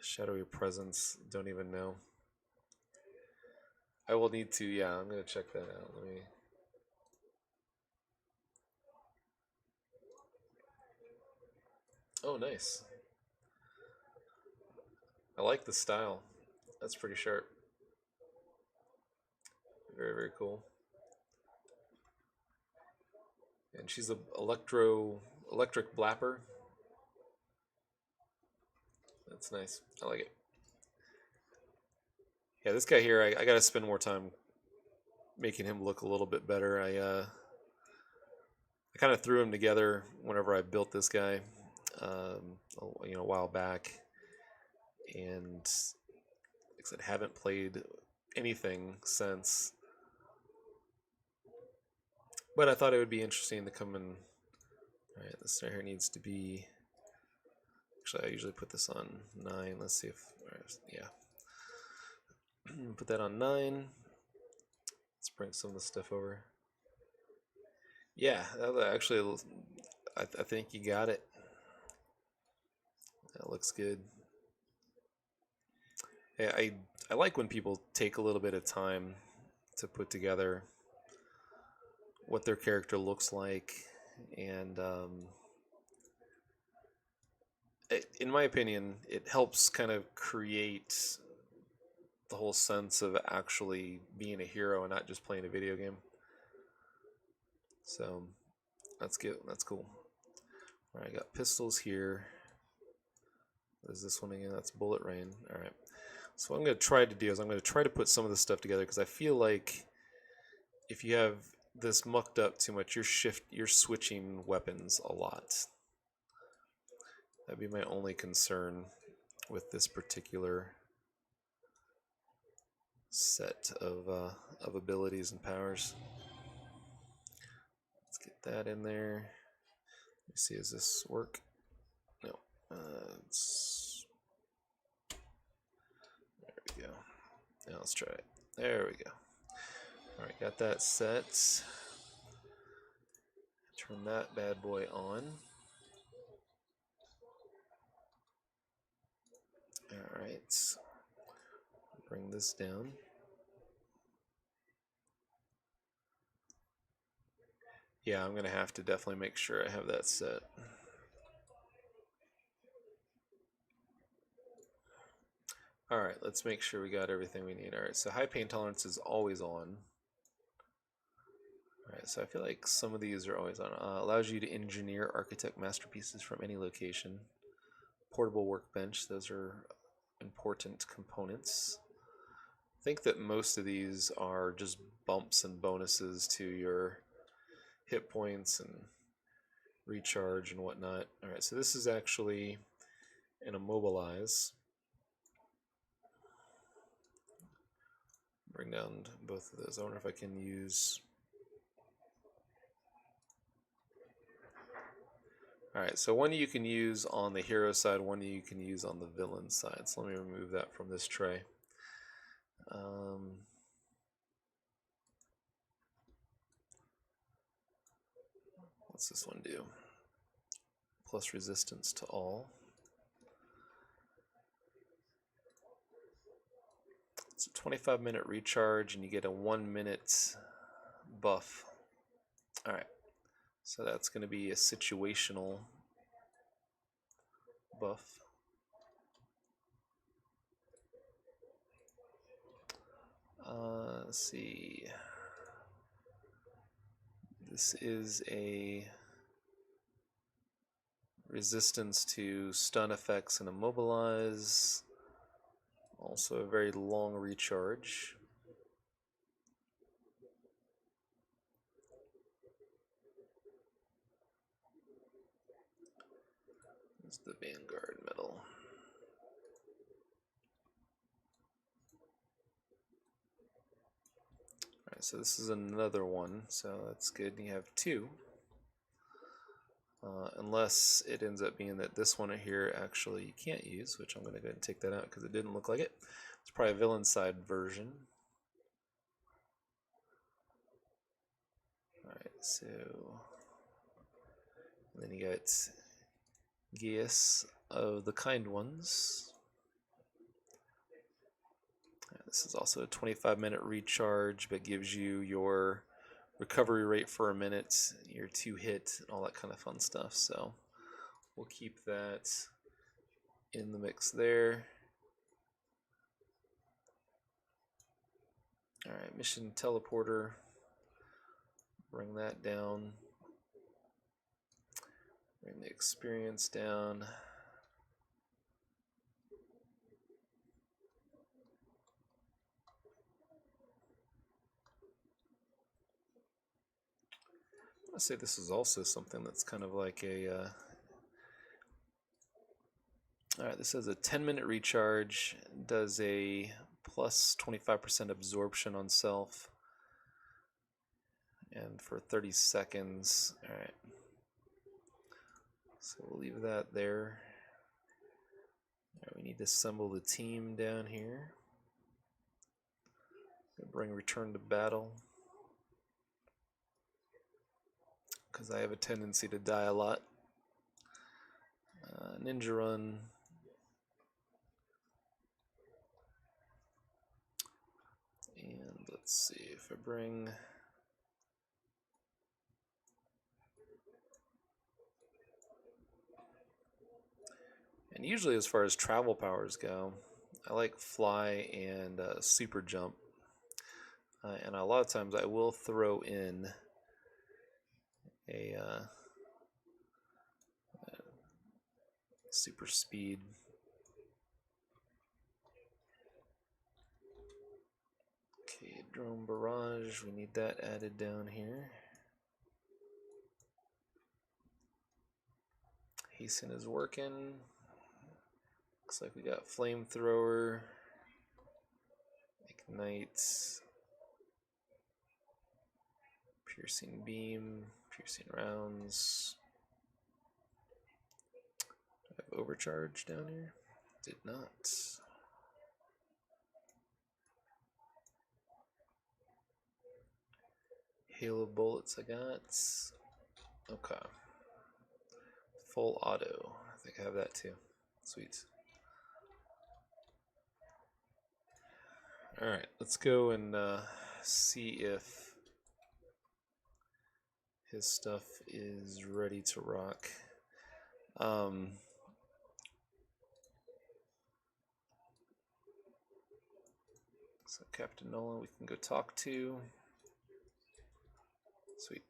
Shadowy presence. Don't even know. I will need to, yeah, I'm going to check that out. Let me... Oh, nice. I like the style. That's pretty sharp. Very, very cool. And she's a electric blapper. That's nice. I like it. Yeah, this guy here, I gotta spend more time making him look a little bit better. I kind of threw him together whenever I built this guy, a while back, and like I said, haven't played anything since. But I thought it would be interesting to come in. All right, this right here needs to be. Actually, I usually put this on 9. Let's see if, yeah. Put that on 9. Let's bring some of the stuff over. Yeah, actually, I think you got it. That looks good. Yeah, I like when people take a little bit of time to put together what their character looks like, and in my opinion, it helps kind of create the whole sense of actually being a hero and not just playing a video game. So that's good. That's cool. All right, I got pistols here. What is this one again? That's bullet rain. All right. So what I'm going to try to do is I'm going to try to put some of this stuff together, because I feel like if you have this mucked up too much, you're switching weapons a lot. That'd be my only concern with this particular set of abilities and powers. Let's get that in there. Let me see, does this work? No. There we go. Now let's try it. There we go. Alright, got that set. Turn that bad boy on. Alright. Bring this down. Yeah, I'm going to have to definitely make sure I have that set. Alright, let's make sure we got everything we need. Alright, so high pain tolerance is always on. Alright, so I feel like some of these are always on. Allows you to engineer architect masterpieces from any location. Portable workbench, those are important components. I think that most of these are just bumps and bonuses to your hit points and recharge and whatnot. Alright, so this is actually an immobilize. Bring down both of those. I wonder if I can use... Alright, so one you can use on the hero side, one you can use on the villain side. So let me remove that from this tray. What's this one do? Plus resistance to all. It's a 25-minute recharge, and you get a 1-minute buff. Alright, so that's going to be a situational buff. Let's see. This is a resistance to stun effects and immobilize. Also a very long recharge. This is the Vanguard medal. Alright, so this is another one, so that's good. You have two. Unless it ends up being that this one here actually you can't use, which I'm going to go ahead and take that out because it didn't look like it. It's probably a villain side version. Alright, so then you got Geas of the Kind Ones. This is also a 25-minute recharge, but gives you your recovery rate for a minute, your 2 hit, all that kind of fun stuff. So we'll keep that in the mix there. Alright, mission teleporter. Bring that down. Bring the experience down. I say this is also something that's kind of like a alright, this has a 10-minute recharge, does a plus 25% absorption on self, and for 30 seconds. Alright, so we'll leave that there. Right, we need to assemble the team down here. Bring return to battle, because I have a tendency to die a lot. Ninja run. And let's see if I bring... And usually as far as travel powers go, I like fly and super jump. And a lot of times I will throw in a super speed. Okay, drone barrage, we need that added down here. Hasten is working. Looks like we got flamethrower, ignite, piercing beam, piercing rounds. Do I have overcharge down here? Did not. Hail of bullets I got. Okay. Full auto. I think I have that too. Sweet. Alright, let's go and see if his stuff is ready to rock. So Captain Nolan we can go talk to. Sweet.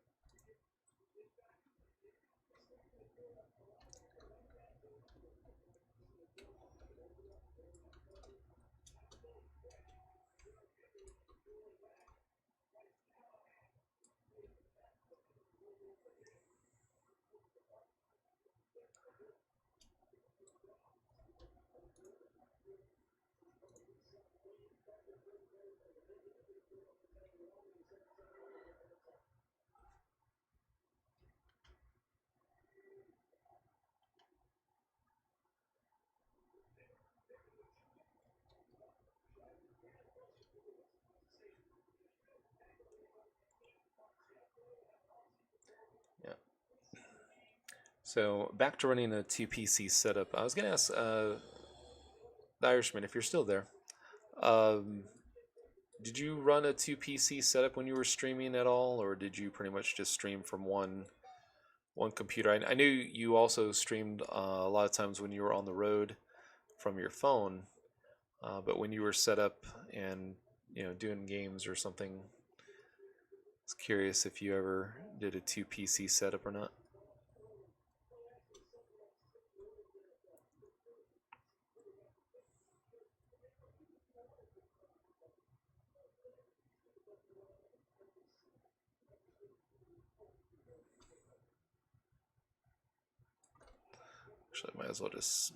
So back to running a 2 PC setup. I was gonna ask the Irishman if you're still there. Um, did you run a 2 PC setup when you were streaming at all, or did you pretty much just stream from one computer? I knew you also streamed a lot of times when you were on the road from your phone, but when you were set up and doing games or something, I was curious if you ever did a 2 PC setup or not. Actually, I might as well just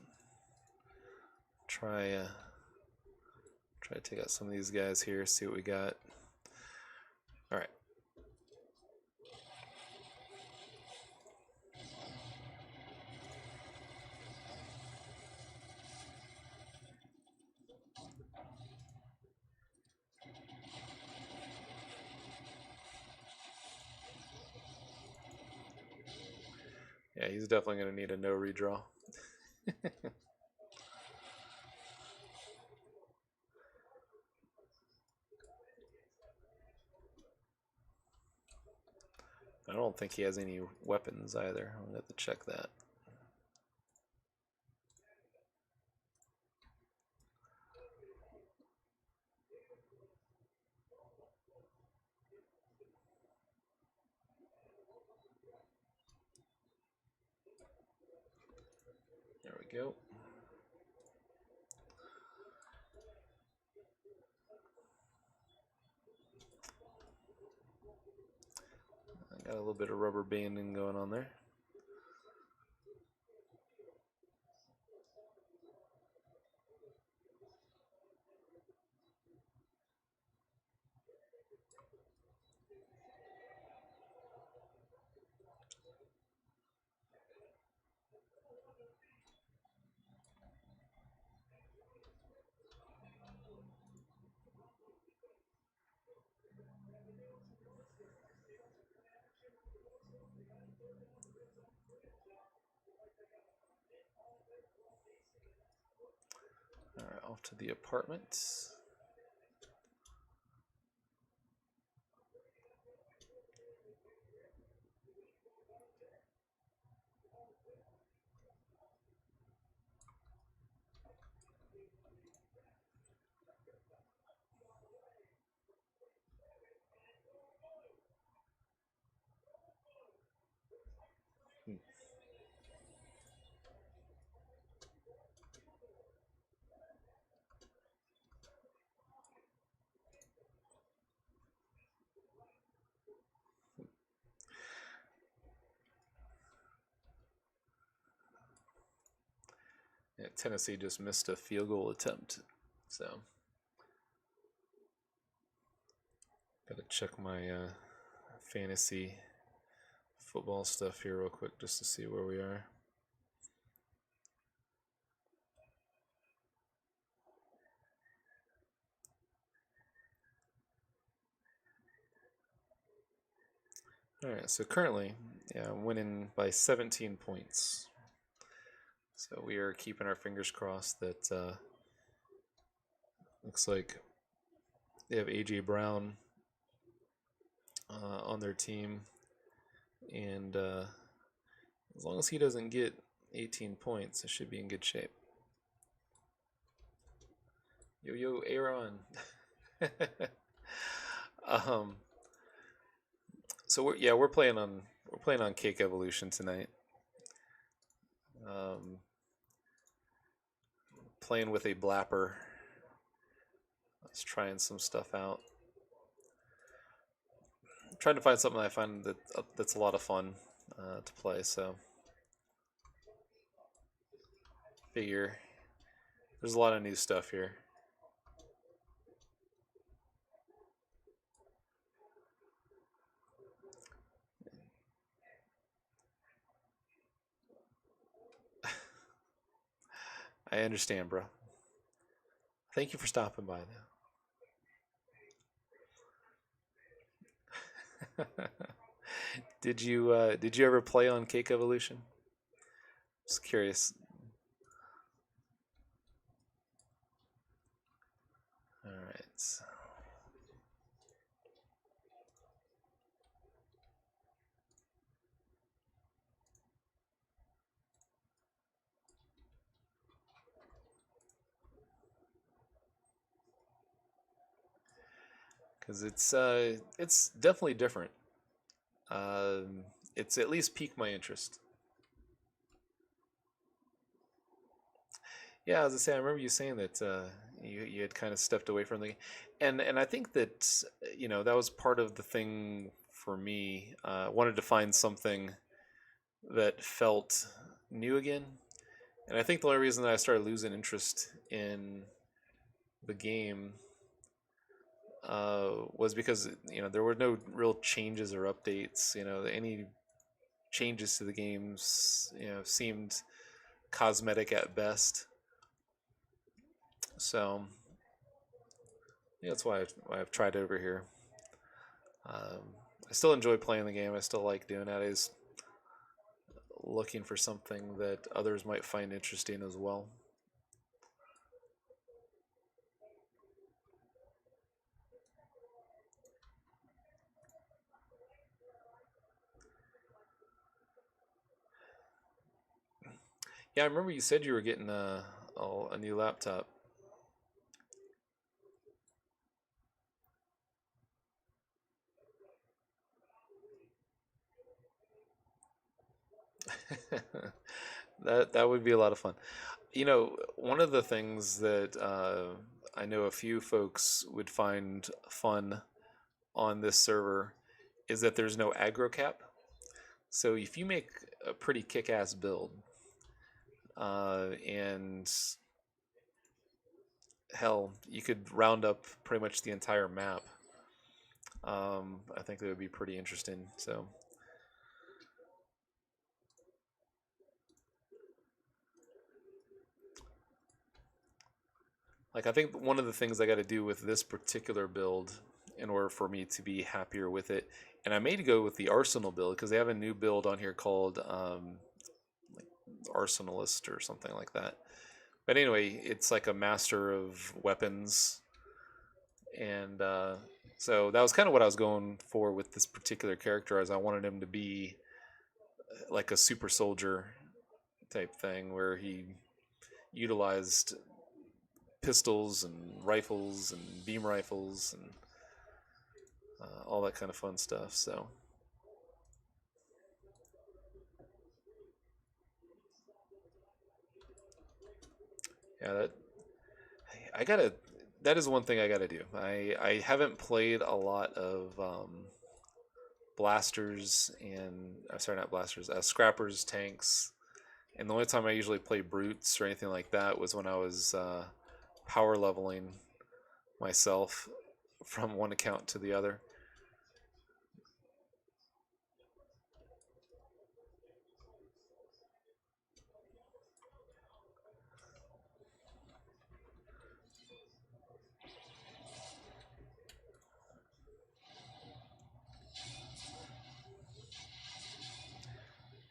try try to take out some of these guys here, see what we got. All right. Yeah, he's definitely going to need a no redraw. I don't think he has any weapons either. I'm going to have to check that. There we go. I got a little bit of rubber banding going on there. All right, off to the apartment. Yeah, Tennessee just missed a field goal attempt, so gotta check my fantasy football stuff here real quick just to see where we are. All right, so currently, yeah, I'm winning by 17 points. So we are keeping our fingers crossed that looks like they have A.J. Brown on their team, and as long as he doesn't get 18 points, it should be in good shape. Yo, Aaron. So we're playing on Cake Evolution tonight. Playing with a blapper. Let's trying some stuff out. I'm trying to find something I find that's a lot of fun to play. So figure there's a lot of new stuff here. I understand, bro. Thank you for stopping by, though. Did you ever play on Cake Evolution? Just curious. All right. Because it's definitely different. It's at least piqued my interest. Yeah, as I say, I remember you saying that you had kind of stepped away from the, and I think that that was part of the thing for me. Wanted to find something that felt new again, and I think the only reason that I started losing interest in the game was because there were no real changes or updates. Any changes to the games seemed cosmetic at best. So yeah, that's why I've tried it over here. I still enjoy playing the game. I still like doing that. Is looking for something that others might find interesting as well. Yeah, I remember you said you were getting a new laptop. That would be a lot of fun. One of the things that I know a few folks would find fun on this server is that there's no aggro cap. So if you make a pretty kick-ass build, and hell, you could round up pretty much the entire map. I think that would be pretty interesting. So, like, I think one of the things I got to do with this particular build in order for me to be happier with it, and I made to go with the Arsenal build because they have a new build on here called like Arsenalist or something like that. But anyway, it's like a master of weapons, and so that was kind of what I was going for with this particular character, as I wanted him to be like a super soldier type thing, where he utilized pistols and rifles and beam rifles and all that kind of fun stuff. So yeah, I gotta. That is one thing I gotta do. I haven't played a lot of blasters and sorry, not blasters, scrappers, tanks, and the only time I usually play brutes or anything like that was when I was power leveling myself from one account to the other.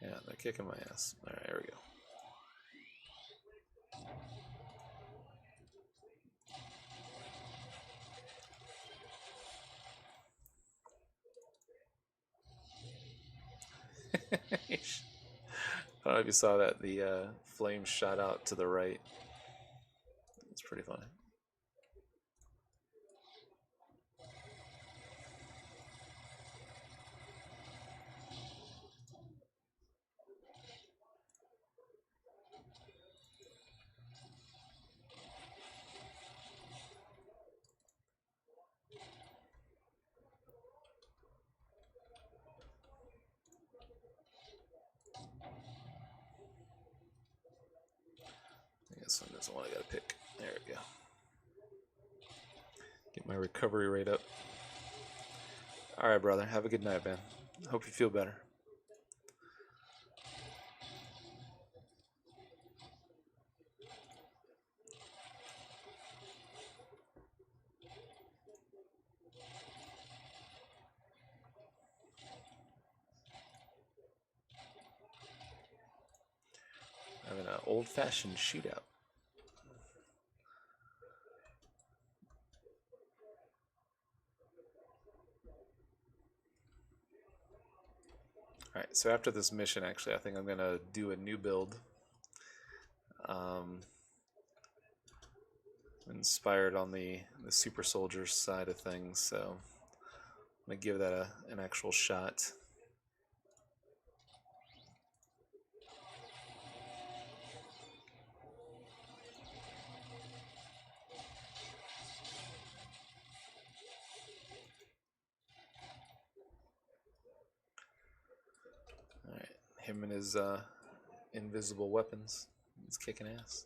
Yeah, they're kicking my ass. All right, here we go. I don't know if you saw that. The flame shot out to the right. It's pretty funny. I guess one doesn't want to gotta pick. There we go. Get my recovery rate up. All right, brother. Have a good night, man. Hope you feel better. Having an old-fashioned shootout. Alright, so after this mission, actually, I think I'm going to do a new build. Inspired on the super soldier side of things, so I'm going to give that an actual shot. Alright, him and his invisible weapons. He's kicking ass.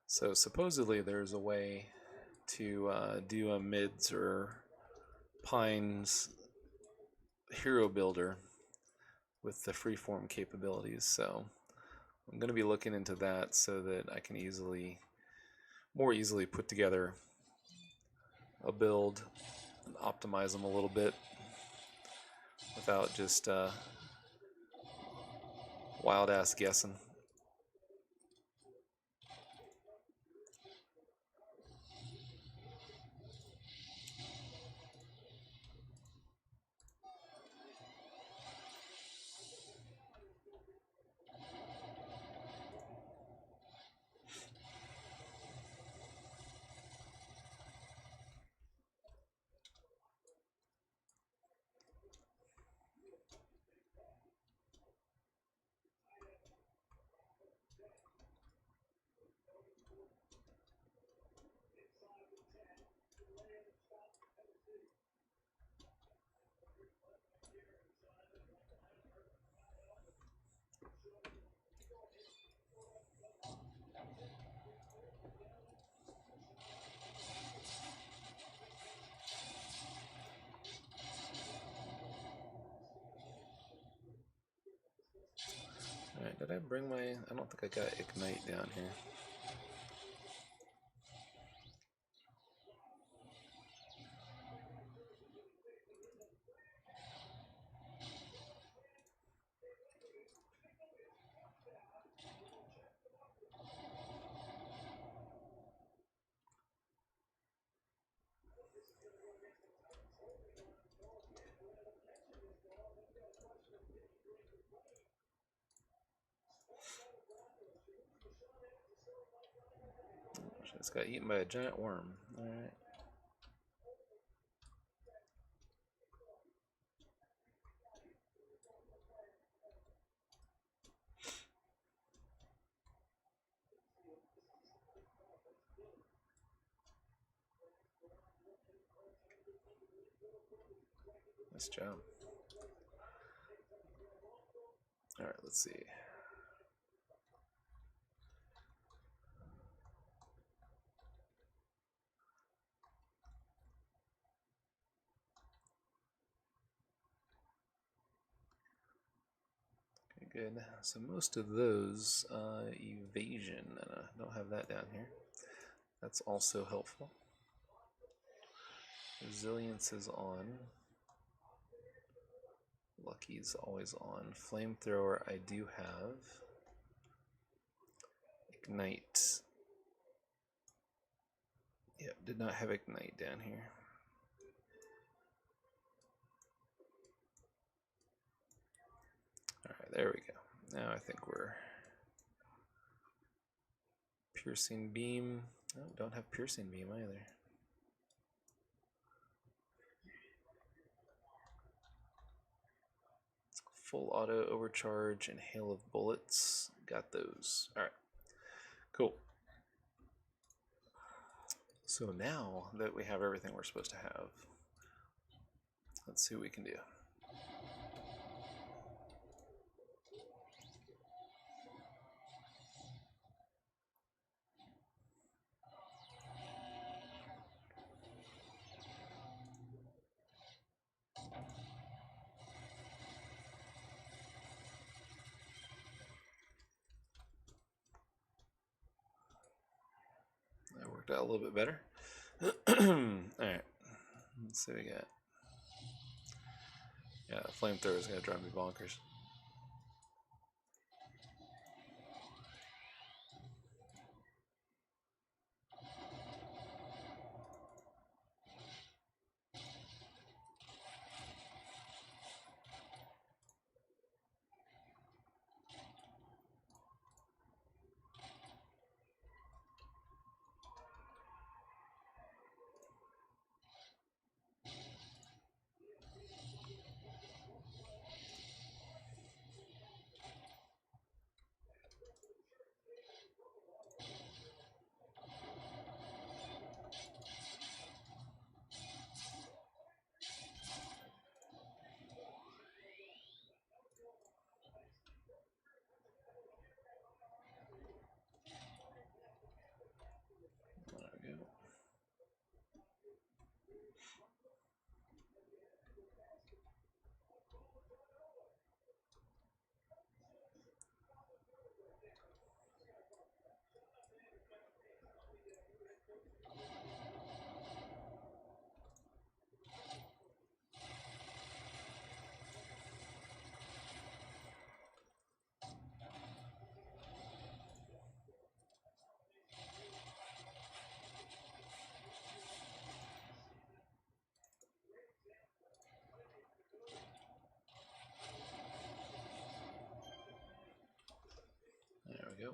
So supposedly there's a way to do a mids or pines hero builder with the freeform capabilities, so I'm going to be looking into that so that I can more easily put together a build and optimize them a little bit without just wild ass guessing. Alright, did I bring my... I don't think I got Ignite down here. Just got eaten by a giant worm. Alright. Nice job. Alright, let's see. Okay, good. So most of those, evasion, and I don't have that down here. That's also helpful. Resilience is on. Lucky's always on. Flamethrower I do have. Ignite. Yep, did not have Ignite down here. Alright, there we go. Now I think we're... Piercing Beam. Oh, don't have piercing beam either. Full auto overcharge and hail of bullets. Got those. Alright. Cool. So now that we have everything we're supposed to have, let's see what we can do. That worked out a little bit better. Alright. Let's see what we got. Yeah, the flamethrower is going to drive me bonkers. There we go.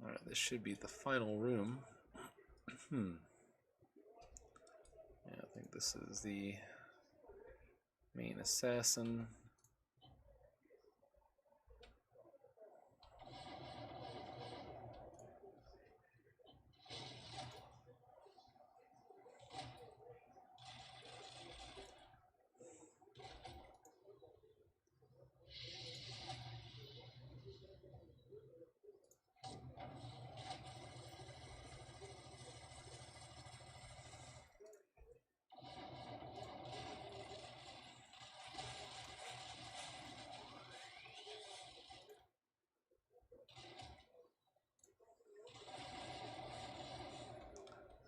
Alright, this should be the final room. Yeah, I think this is the main assassin.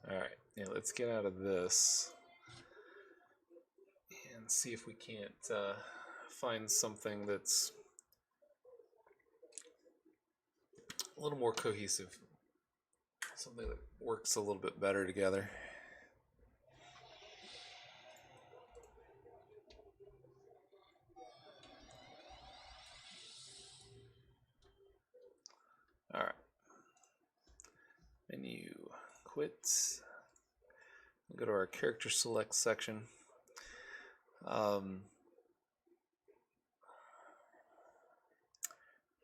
Alright, yeah, let's get out of this and see if we can't find something that's a little more cohesive. Something that works a little bit better together. Alright. Menu, quit. We'll go to our character select section.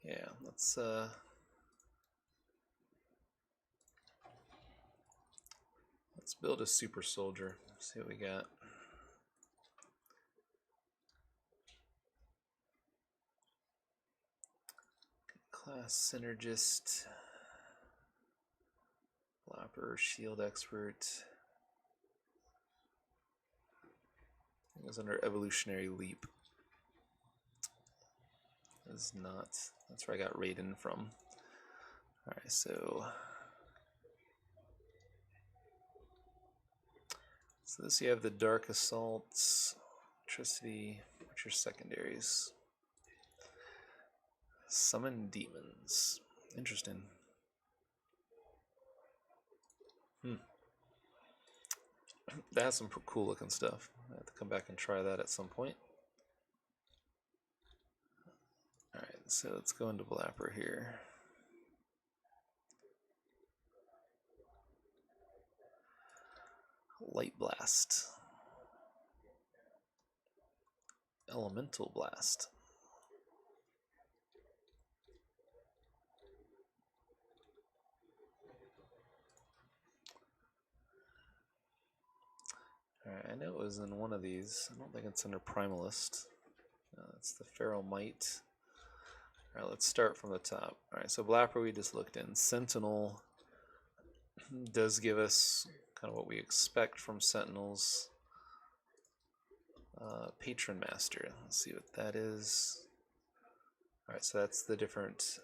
Yeah, let's build a super soldier. See what we got. Class synergist, flapper, shield expert. It was under evolutionary leap. Is not. That's where I got Raiden from. All right, so this you have the dark assaults, electricity. What's your secondaries? Summon demons. Interesting. That has some cool looking stuff. I have to come back and try that at some point. Alright, so let's go into Blapper here. Light Blast. Elemental Blast. Alright, I know it was in one of these. I don't think it's under Primalist. No, that's the Feral Might. Alright, let's start from the top. Alright, so Blapper we just looked in. Sentinel does give us kind of what we expect from Sentinels. Patron Master. Let's see what that is. Alright, so that's the different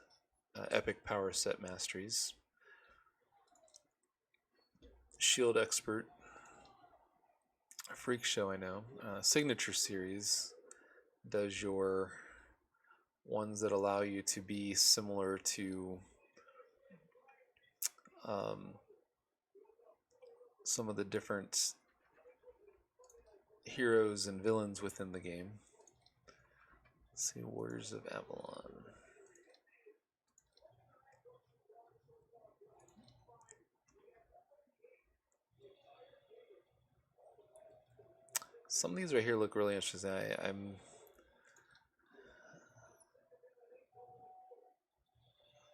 epic power set masteries. Shield Expert. Freak Show, I know. Signature Series does your ones that allow you to be similar to some of the different heroes and villains within the game. Let's see, Warriors of Avalon. Some of these right here look really interesting. I'm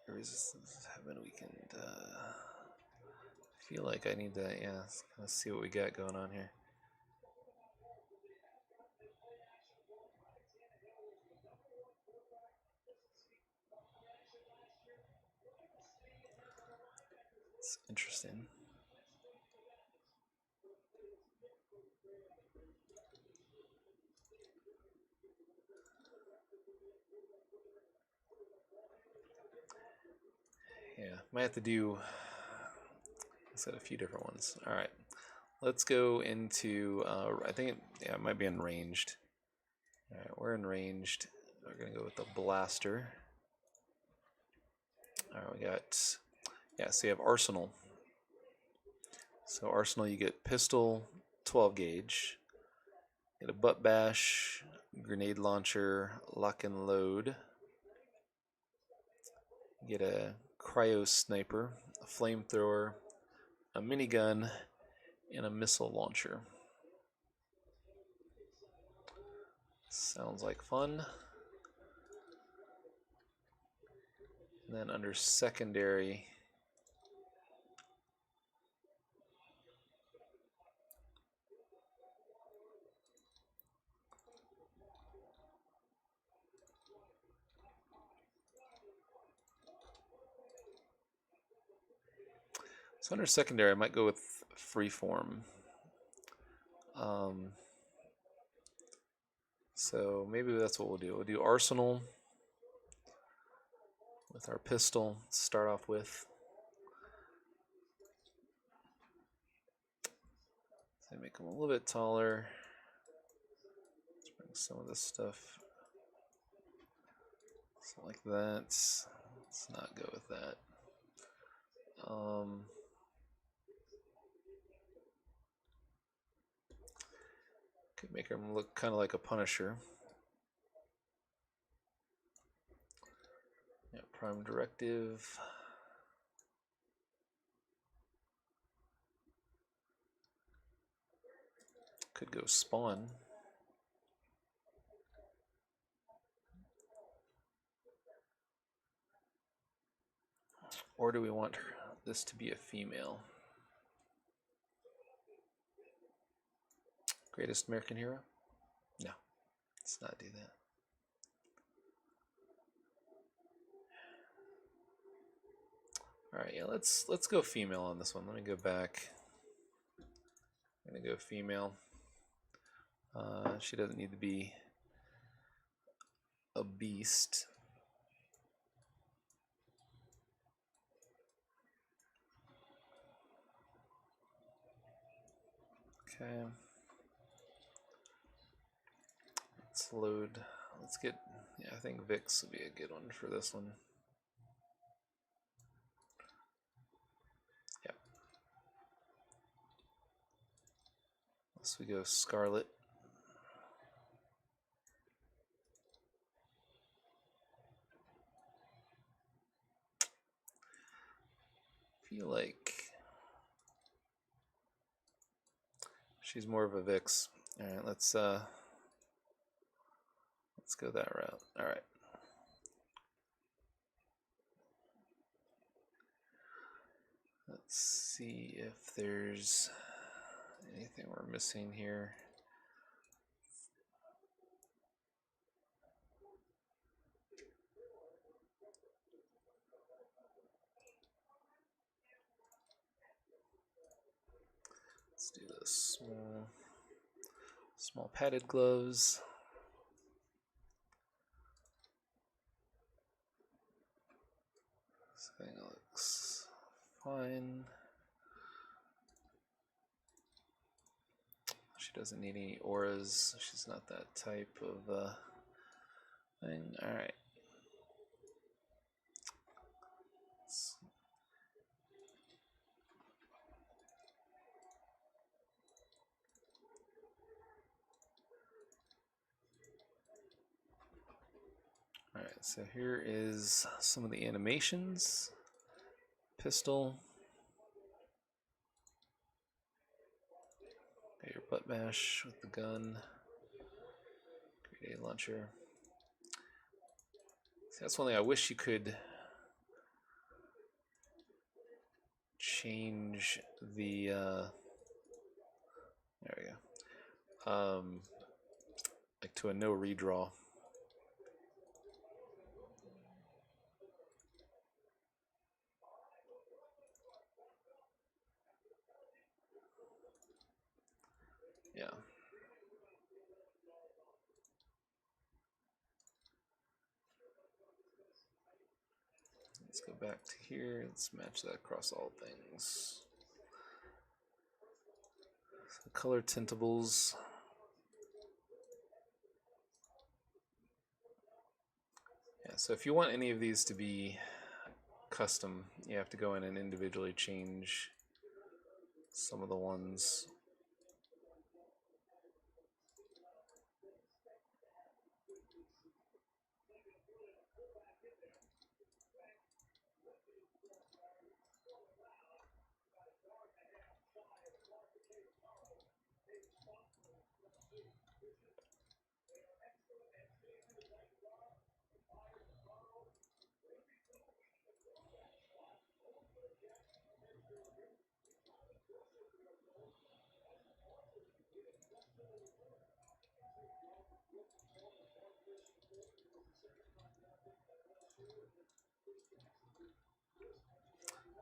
Resistance Heaven Weekend. I feel like I need to, yeah, let's see what we got going on here. It's interesting. Yeah, might have to do, I said a few different ones. All right, let's go into, I think it might be in ranged. All right, we're in ranged. We're going to go with the blaster. All right, we got, yeah, so you have Arsenal. So Arsenal, you get pistol, 12 gauge. You get a butt bash, grenade launcher, lock and load. You get a cryo sniper, a flamethrower, a minigun, and a missile launcher. Sounds like fun. And then under secondary, I might go with freeform. So maybe that's what we'll do. We'll do Arsenal with our pistol to start off with. So make them a little bit taller. Let's bring some of this stuff so like that. Let's not go with that. Could make him look kind of like a Punisher. Yeah, Prime Directive. Could go Spawn. Or do we want this to be a female? Greatest American Hero? No, let's not do that. All right, yeah, let's go female on this one. Let me go back. I'm gonna go female. She doesn't need to be a beast. Okay. Let's load. Let's get, yeah, I think Vix would be a good one for this one. Yeah. So we go Scarlet. Feel like she's more of a Vix. All right, let's go that route. All right. Let's see if there's anything we're missing here. Let's do this small padded gloves. This thing looks fine. She doesn't need any auras. She's not that type of thing. All right. All right, so here is some of the animations. Pistol. Got your butt mash with the gun. Grenade launcher. See, that's one thing I wish you could change the there we go. Like to a no redraw. Yeah. Let's go back to here. Let's match that across all things. So color tintables. Yeah, so if you want any of these to be custom, you have to go in and individually change some of the ones.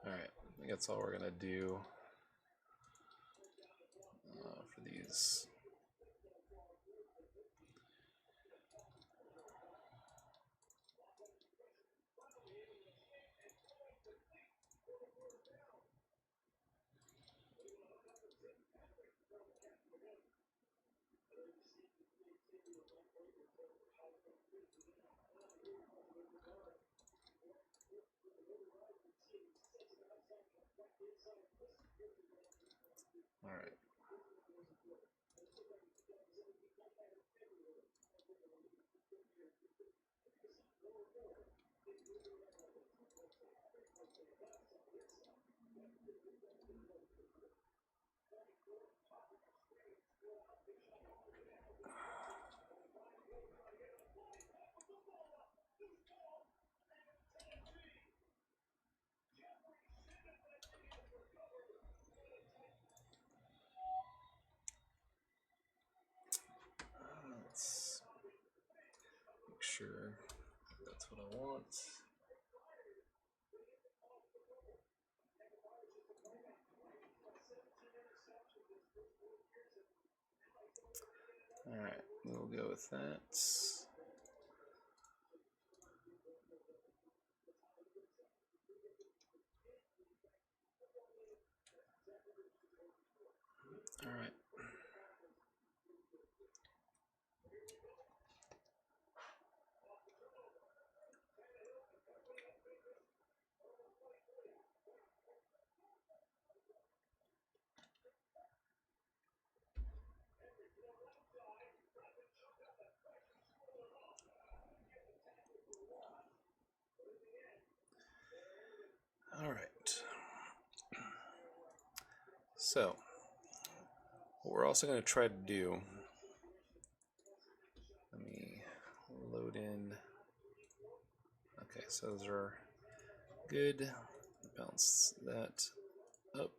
Alright, I think that's all we're going to do for these. Alright. Let's make sure that's what I want. Alright, we'll go with that. Alright. All right. So, what we're also going to try to do, let me load in. Okay, so those are good. Bounce that up.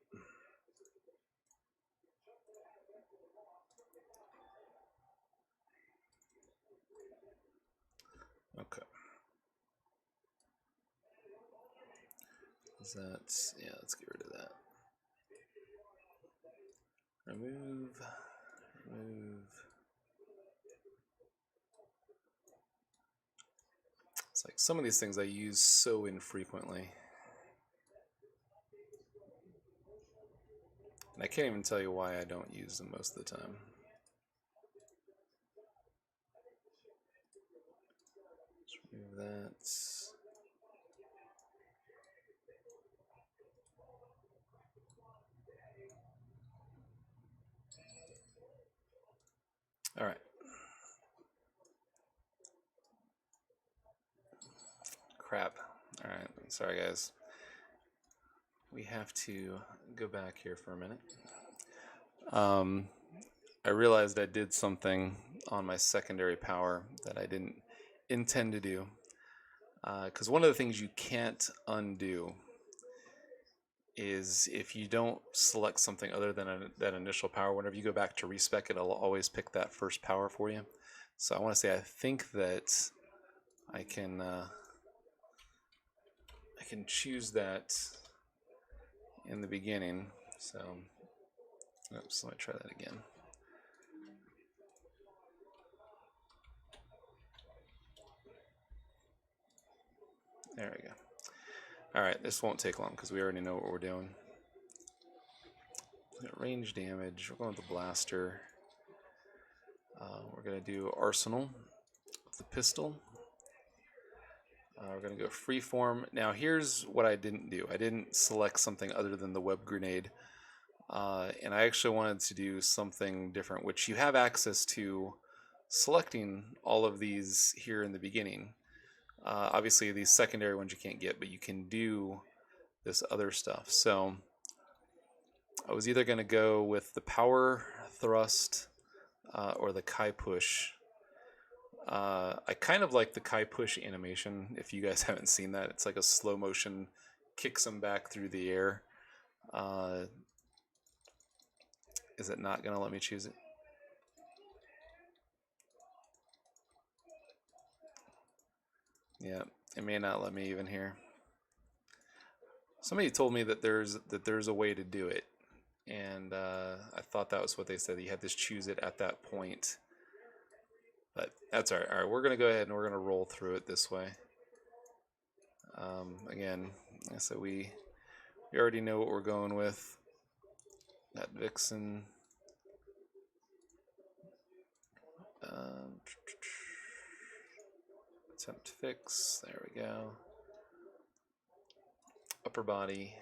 Okay. Is that, yeah, let's get rid of that. Remove. It's like some of these things I use so infrequently. And I can't even tell you why I don't use them most of the time. Let's remove that. All right. Crap. All right. Sorry, guys. We have to go back here for a minute. I realized I did something on my secondary power that I didn't intend to do. Because one of the things you can't undo is if you don't select something other than that initial power, whenever you go back to respec it, it'll always pick that first power for you. So I want to say I think that I can choose that in the beginning. So, oops, let me try that again. There we go. All right, this won't take long because we already know what we're doing. Range damage. We're going with the blaster. We're going to do arsenal with the pistol. We're going to go freeform. Now here's what I didn't do. I didn't select something other than the web grenade. And I actually wanted to do something different, which you have access to selecting all of these here in the beginning. Obviously these secondary ones you can't get, but you can do this other stuff. So I was either going to go with the power thrust or the Kai push. I kind of like the Kai push animation. If you guys haven't seen that, it's like a slow motion, kicks them back through the air. Is it not going to let me choose it? Yeah, it may not let me even here. Somebody told me that there's a way to do it, and I thought that was what they said. You had to choose it at that point. But that's all right. All right, we're going to go ahead and we're going to roll through it this way. Again, so we already know what we're going with. That Vixen. Attempt fix. There we go. Upper body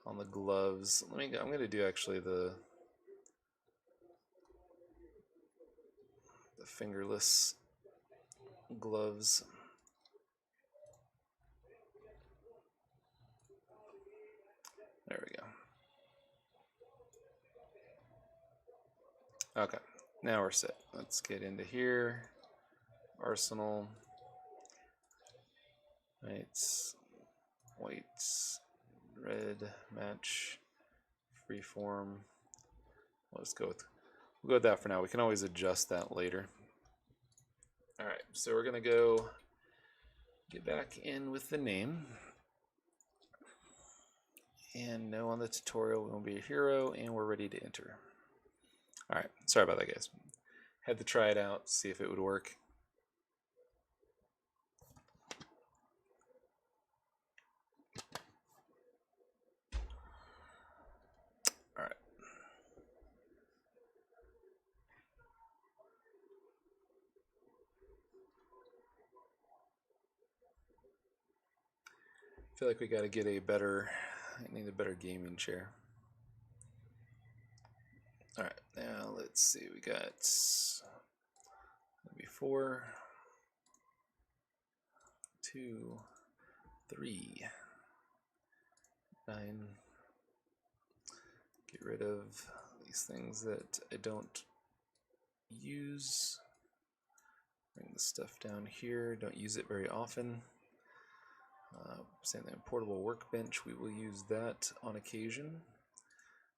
on the gloves. I'm going to do actually the fingerless gloves. There we go. Okay, now we're set. Let's get into here. Arsenal. Whites, red, match, freeform. We'll go with that for now. We can always adjust that later. All right, so we're gonna go get back in with the name. And no, on the tutorial, we will be a hero, and we're ready to enter. All right, sorry about that, guys. Had to try it out, see if it would work. All right. I feel like we got to get I need a better gaming chair. All right, now let's see. We got maybe 4, 2, 3. 9. Get rid of these things that I don't use. Bring the stuff down here. Don't use it very often. Same thing, portable workbench. We will use that on occasion.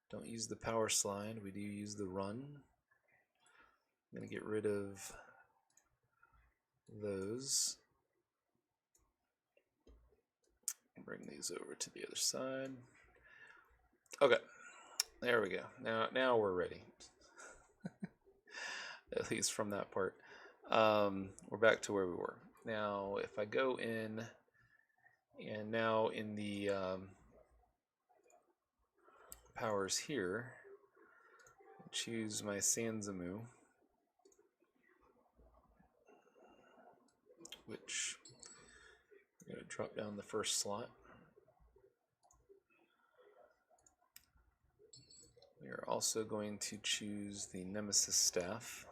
Don't use the power slide. We do use the run. I'm going to get rid of those. Bring these over to the other side. Okay, there we go. Now we're ready. At least from that part. We're back to where we were. Now, if I go in, and now in the powers here, choose my Sanzamu, which I'm going to drop down the first slot. We are also going to choose the Nemesis Staff.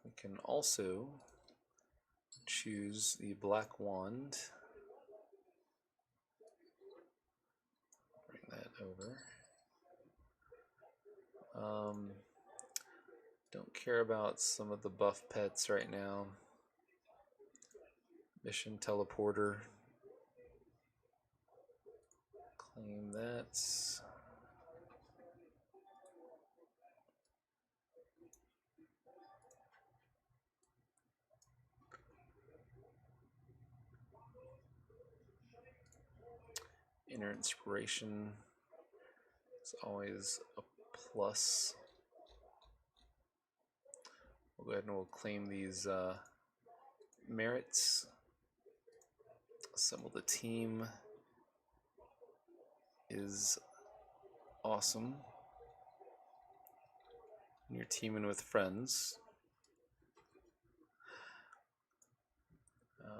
We can also choose the Black Wand. Bring that over. Don't care about some of the buff pets right now. Mission Teleporter. Claim that. Inner Inspiration is always a plus. We'll go ahead and we'll claim these merits. Assemble the team is awesome. And you're teaming with friends.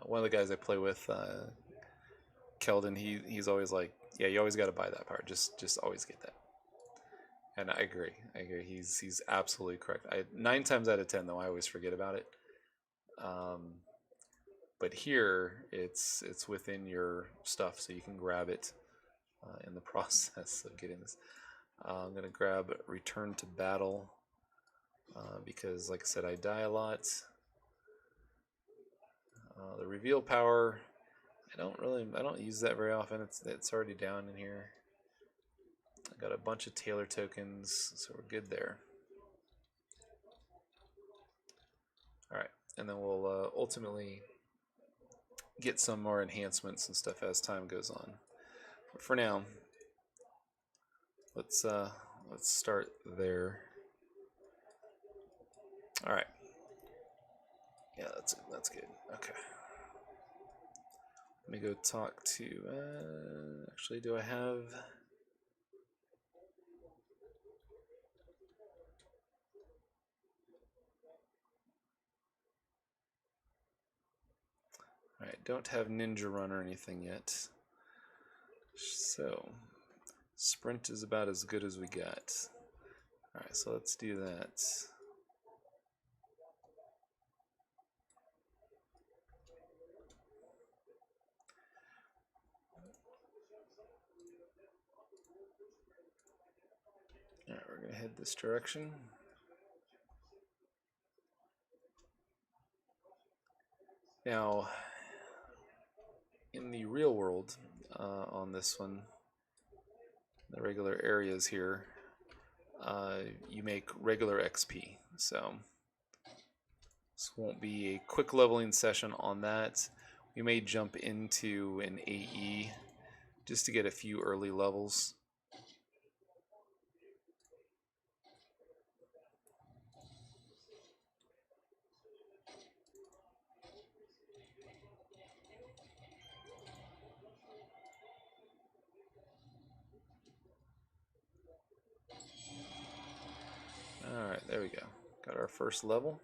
One of the guys I play with, Keldon, he's always like, yeah, you always got to buy that part. Just always get that. And I agree. He's absolutely correct. 9 times out of 10, though, I always forget about it. But here, it's within your stuff, so you can grab it in the process of getting this. I'm going to grab Return to Battle because, like I said, I die a lot. The reveal power, I don't use that very often. It's already down in here. I got a bunch of Taylor tokens, so we're good there. All right, and then we'll ultimately get some more enhancements and stuff as time goes on. But for now, let's start there. All right. Yeah, that's good. Okay. Let me go talk to. Actually, do I have? All right, don't have Ninja Run or anything yet. So, Sprint is about as good as we got. All right, so let's do that. All right, we're going to head this direction. Now, in the real world, on this one, the regular areas here, you make regular XP. So this won't be a quick leveling session on that. We may jump into an AE just to get a few early levels. Alright, there we go. Got our first level.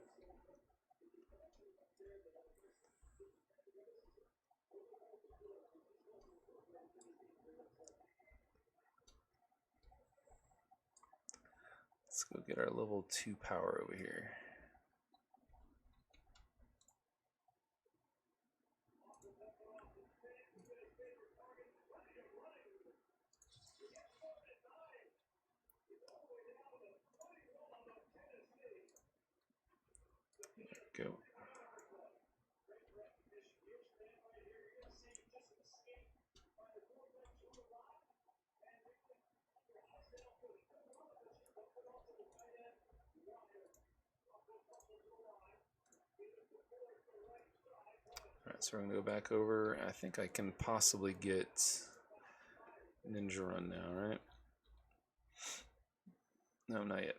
Let's go get our level 2 power over here. Go. Alright, so we're going to go back over. I think I can possibly get Ninja Run now, right? No, not yet.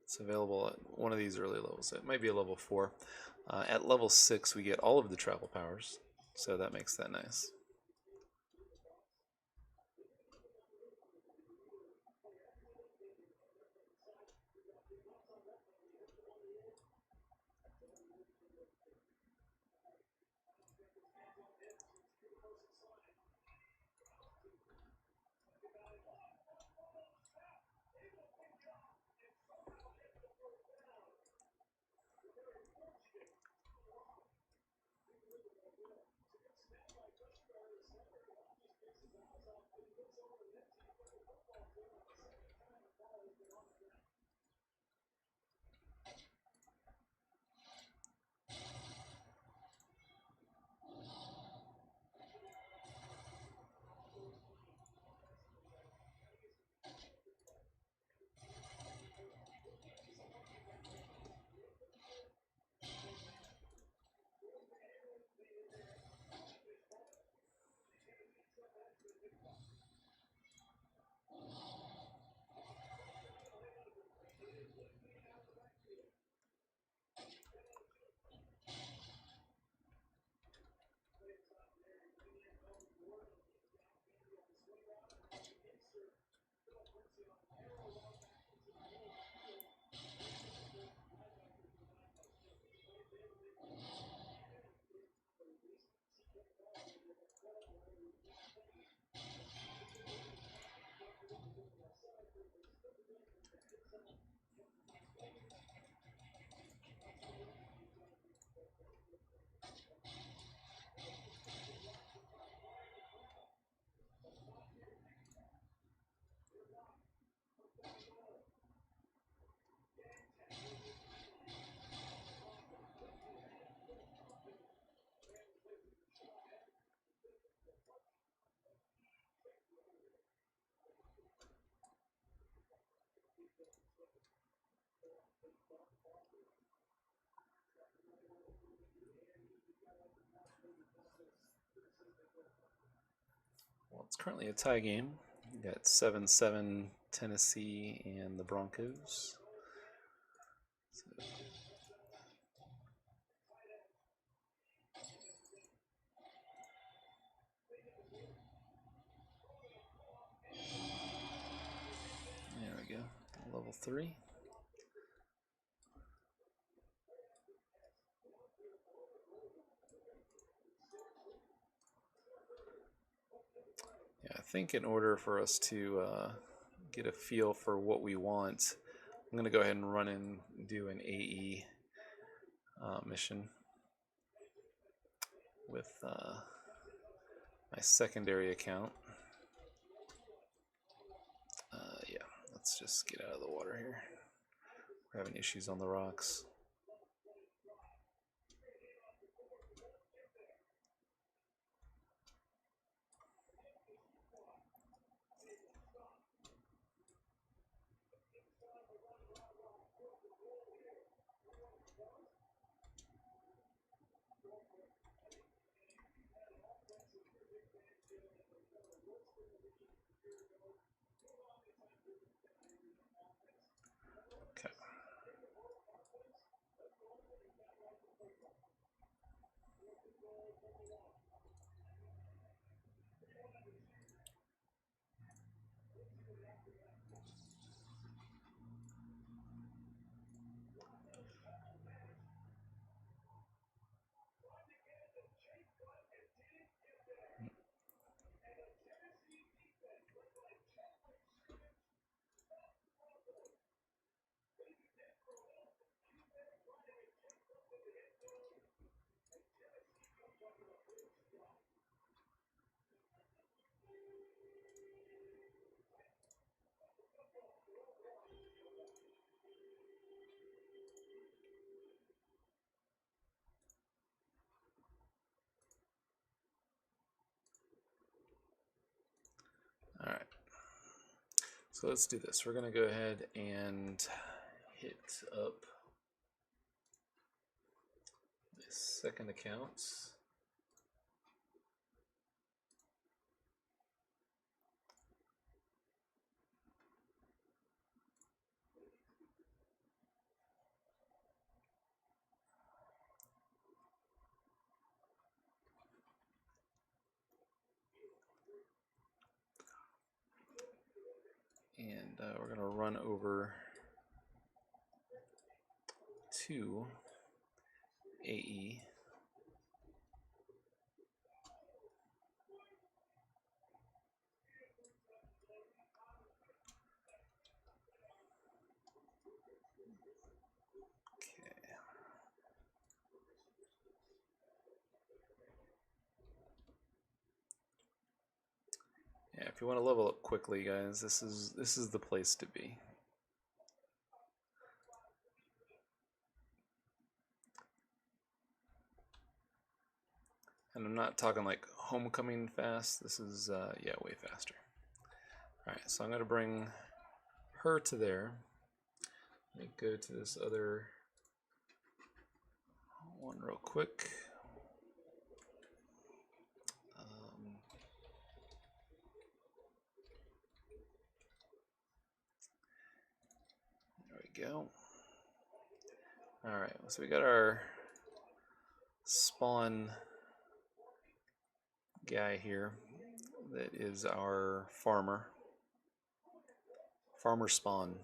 It's available at one of these early levels. It might be a level 4. At level 6, we get all of the travel powers, so that makes that nice. Well, it's currently a tie game. We got 7-7 Tennessee and the Broncos. There we go. Level 3. Yeah, I think in order for us to get a feel for what we want, I'm going to go ahead and run and do an AE mission with my secondary account. Yeah, let's just get out of the water here. We're having issues on the rocks. Okay. All right. So let's do this. We're going to go ahead and hit up this second account. And we're going to run over to AE. Yeah, if you want to level up quickly, guys, this is the place to be. And I'm not talking like homecoming fast. This is yeah, way faster. All right, so I'm going to bring her to there. Let me go to this other one real quick. There we go. All right, so we got our spawn guy here. That is our farmer spawn.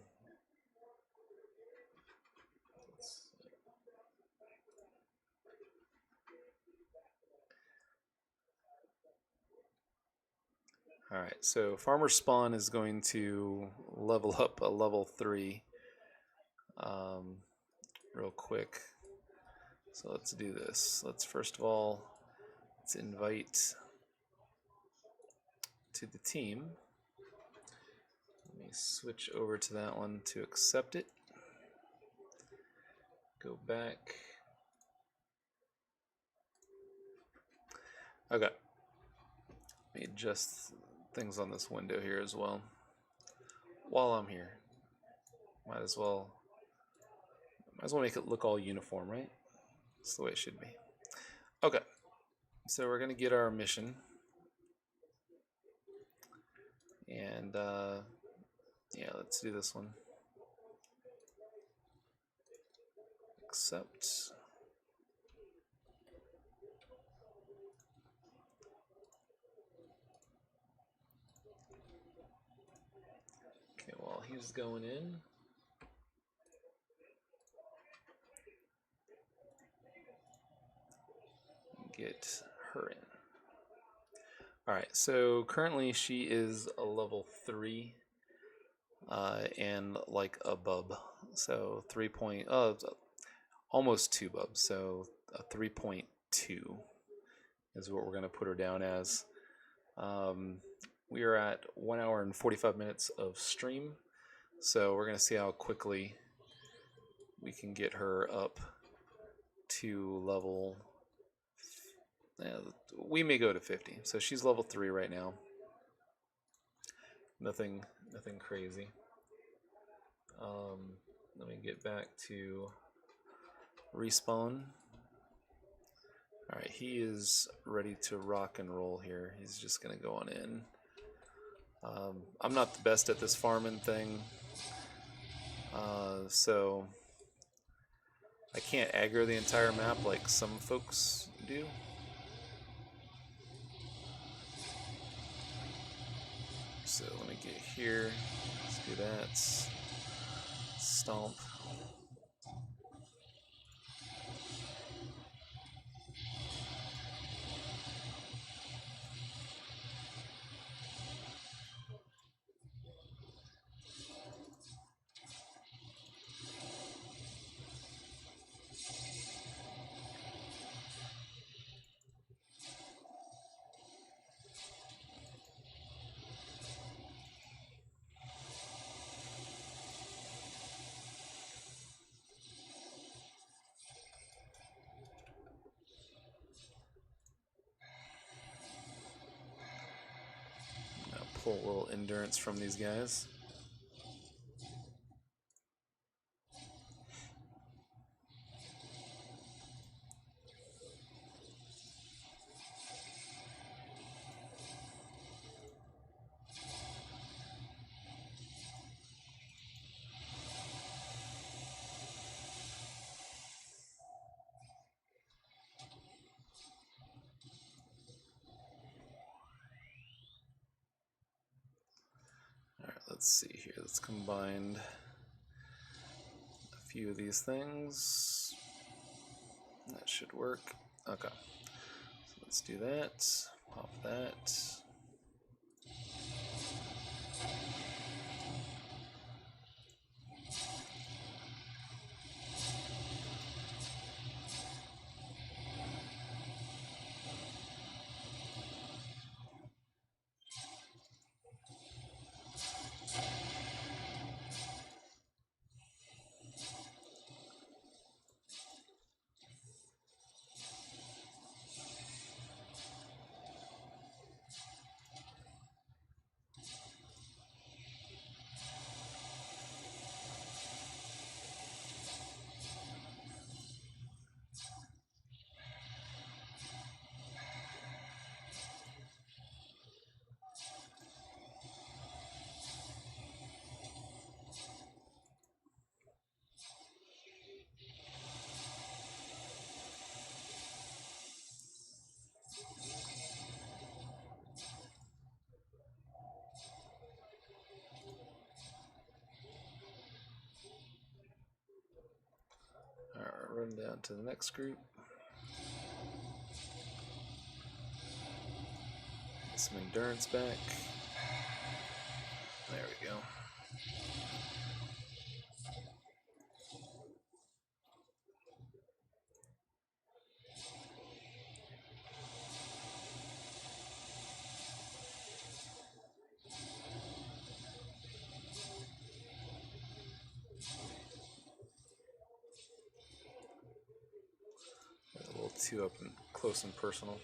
Alright, so farmer spawn is going to level up a level 3 real quick. So let's do this. Let's first of all, let's invite to the team. Let me switch over to that one to accept it. Go back. Okay. Let me adjust things on this window here as well. While I'm here, might as well make it look all uniform, right? That's the way it should be. Okay. So we're gonna get our mission. And yeah, let's do this one. Accept. Okay, while he's going in, get her in. Alright, so currently she is a level 3 and like a bub. So 3 point, almost 2 bubs, so a 3.2 is what we're going to put her down as. We are at 1 hour and 45 minutes of stream, so we're going to see how quickly we can get her up to level. We may go to 50. So she's level 3 right now. Nothing crazy. Let me get back to respawn. Alright, he is ready to rock and roll here. He's just going to go on in. I'm not the best at this farming thing, so I can't aggro the entire map like some folks do. So let me get here. Let's do that. Stomp. pull a little endurance from these guys. Let's see here. Let's combine a few of these things. That should work. Okay. So let's do that. Pop that. Alright, run down to the next group. Get some endurance back. There we go. A little too up and close and personal.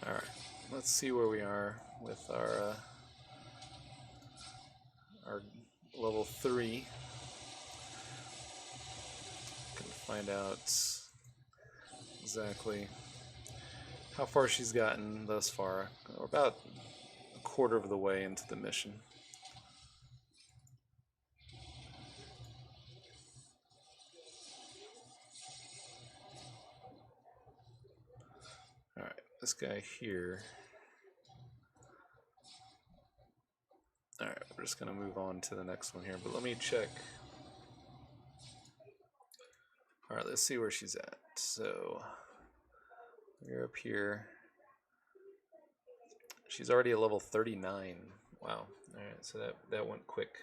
Alright, let's see where we are with our level 3. Can find out exactly how far she's gotten thus far. We're about a quarter of the way into the mission. Alright, this guy here. Alright, we're just going to move on to the next one here, but let me check. Alright, let's see where she's at. So, We're up here. She's already at level 39. Wow. Alright, so that went quick.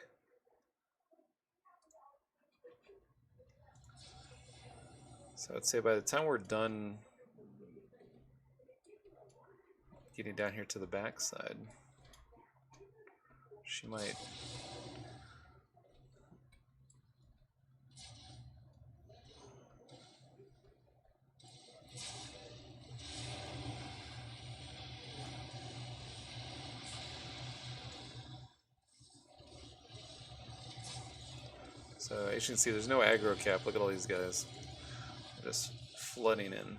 So I'd say by the time we're done getting down here to the backside, she might... So as you can see, there's no aggro cap. Look at all these guys. They're just flooding in.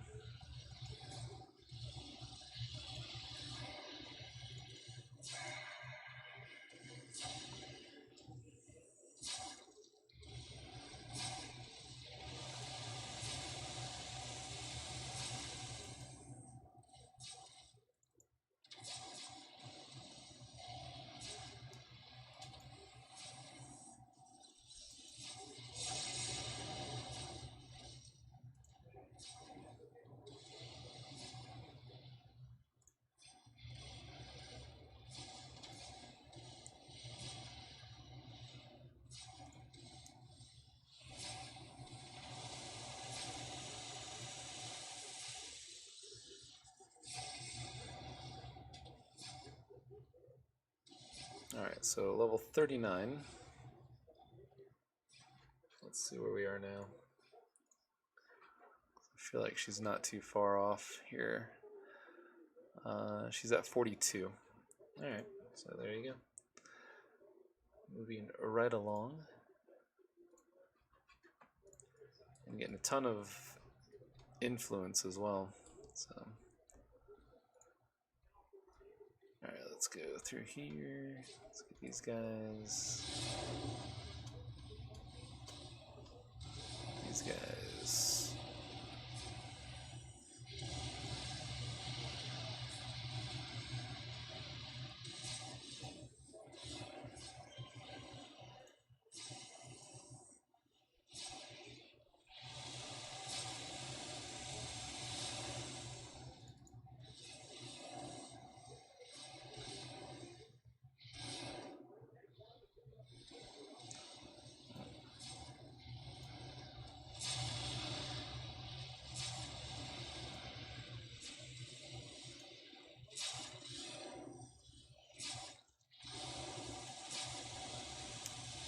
Alright, so level 39. Let's see where we are now. I feel like she's not too far off here. She's at 42. Alright, so there you go. Moving right along. And getting a ton of influence as well. So, alright, let's go through here. Let's get these guys. These guys.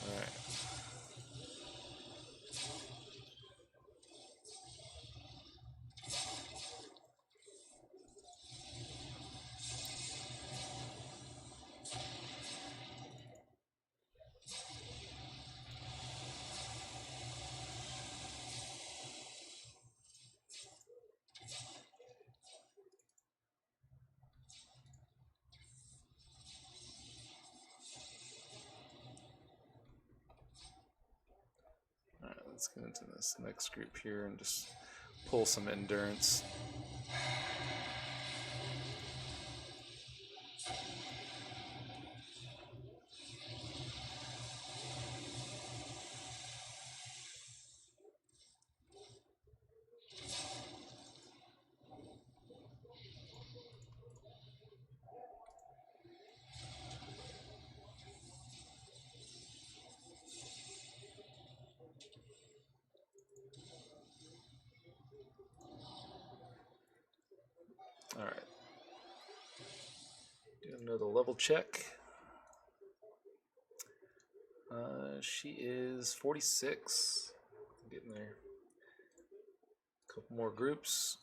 Alright. Alright, let's get into this next group here and just pull some endurance. Alright. Do another level check. She is 46. Getting there. Couple more groups.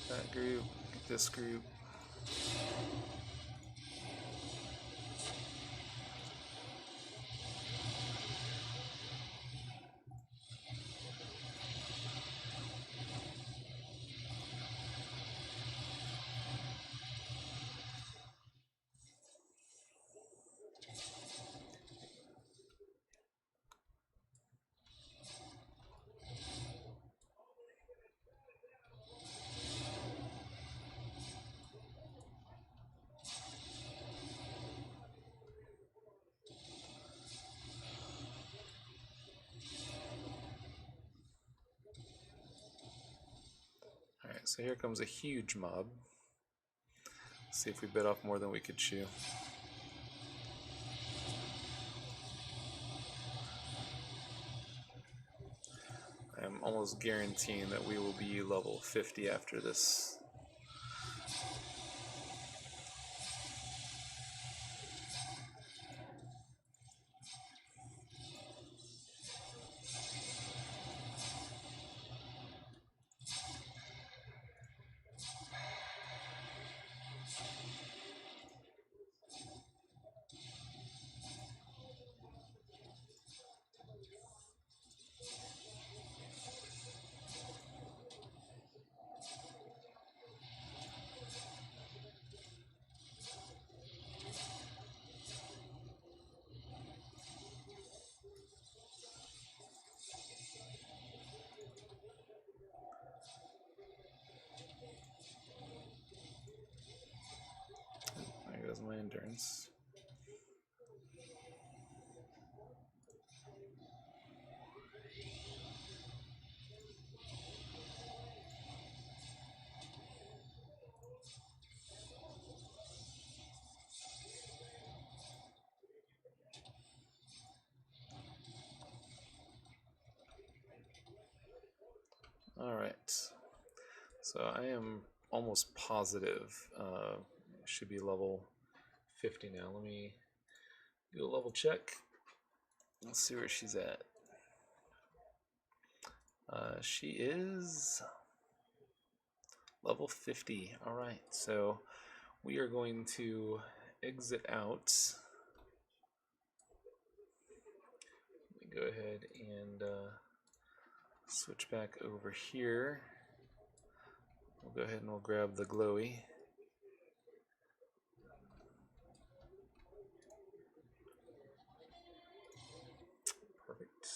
That group, this group. so here comes a huge mob. Let's see if we bit off more than we could chew. I'm almost guaranteeing that we will be level 50 after this. There goes my endurance. Alright, so I am almost positive should be level 50 now. Let me do a level check. Let's see where she's at. She is level 50. Alright, so we are going to exit out. Let me go ahead and switch back over here. We'll go ahead and we'll grab the glowy. Perfect.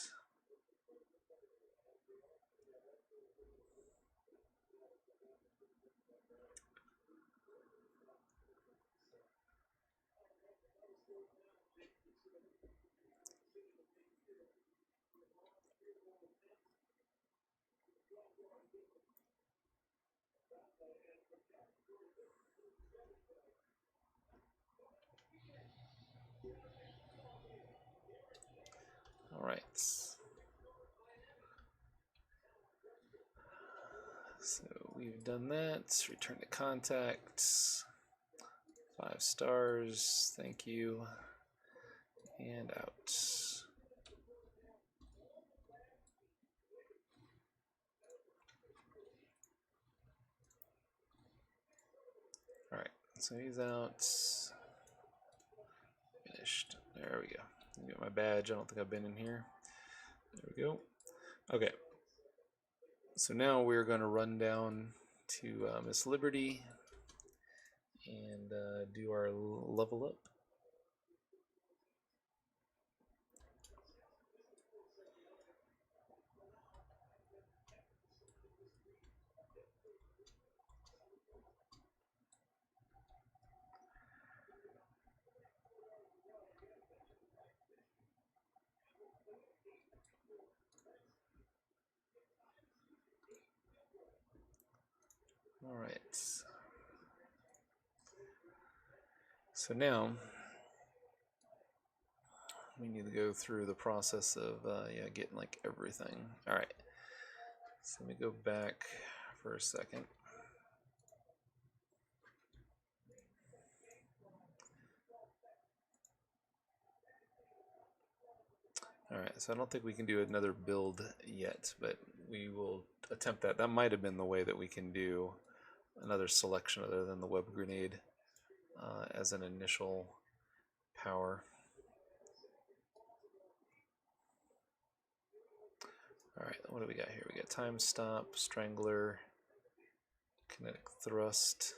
All right. So we've done that. Return to contacts. 5 stars. Thank you. And out. All right. So he's out. Finished. There we go. Get my badge. I don't think I've been in here. There we go. Okay. So now we're going to run down to Miss Liberty and do our level up. All right. So now we need to go through the process of getting like everything. All right. So let me go back for a second. All right. So I don't think we can do another build yet, but we will attempt that. That might have been the way that we can do another selection other than the web grenade as an initial power. All right, what do we got here? We got time stop, strangler, kinetic thrust.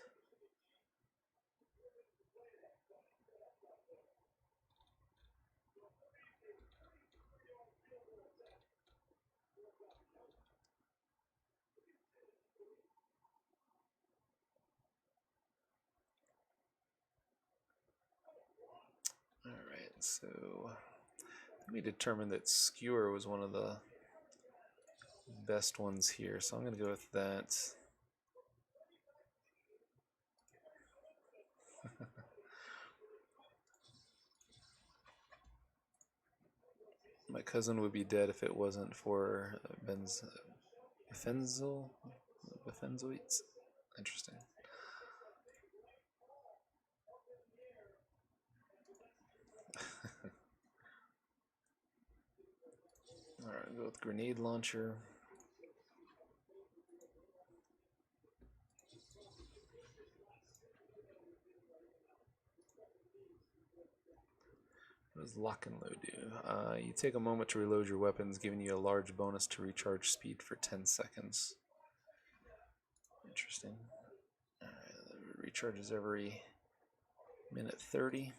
All right, so we determined that skewer was one of the best ones here, so I'm going to go with that. My cousin would be dead if it wasn't for benzoites. Interesting. Alright, go with grenade launcher. What does lock and load do? You take a moment to reload your weapons, giving you a large bonus to recharge speed for 10 seconds. Interesting. Recharges every minute 30.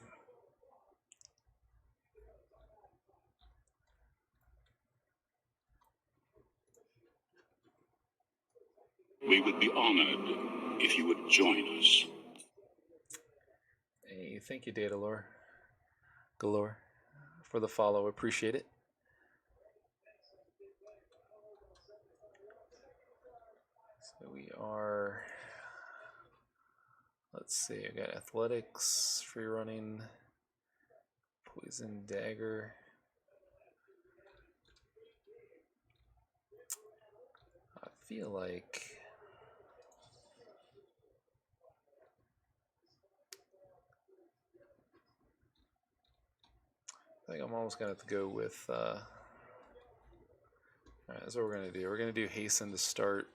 We would be honored if you would join us. Hey, thank you, Datalore. Galore, for the follow. Appreciate it. So we are... Let's see, I got athletics, free running, poison dagger. I feel like I'm almost gonna have to go with. Alright, that's what we're gonna do. We're gonna do hasten to start.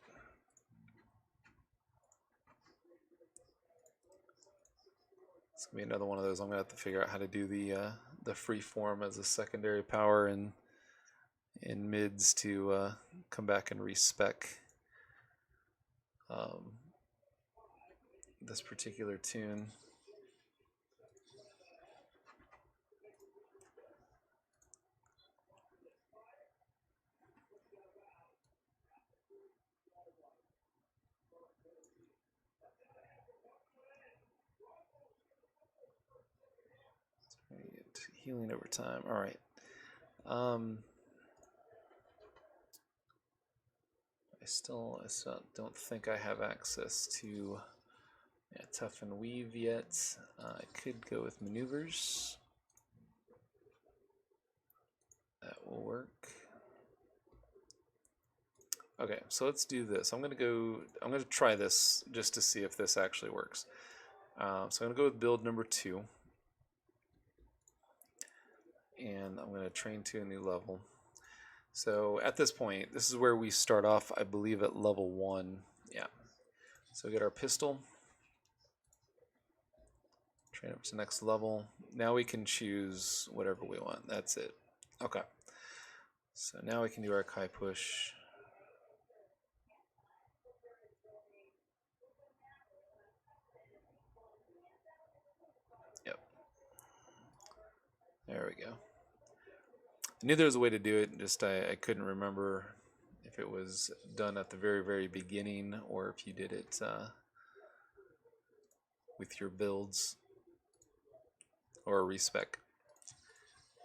It's gonna be another one of those. I'm gonna have to figure out how to do the free form as a secondary power in mids to come back and respec this particular tune. Healing over time. All right. I still don't think I have access to tough and weave yet. I could go with maneuvers. That will work. Okay, so let's do this. I'm gonna try this just to see if this actually works. So I'm gonna go with build number 2. And I'm going to train to a new level. So at this point, this is where we start off, I believe, at level 1. Yeah. So we get our pistol. Train up to next level. Now we can choose whatever we want. That's it. Okay. So now we can do our Kai push. Yep. There we go. I knew there was a way to do it, just I couldn't remember if it was done at the very, very beginning or if you did it with your builds or a respec.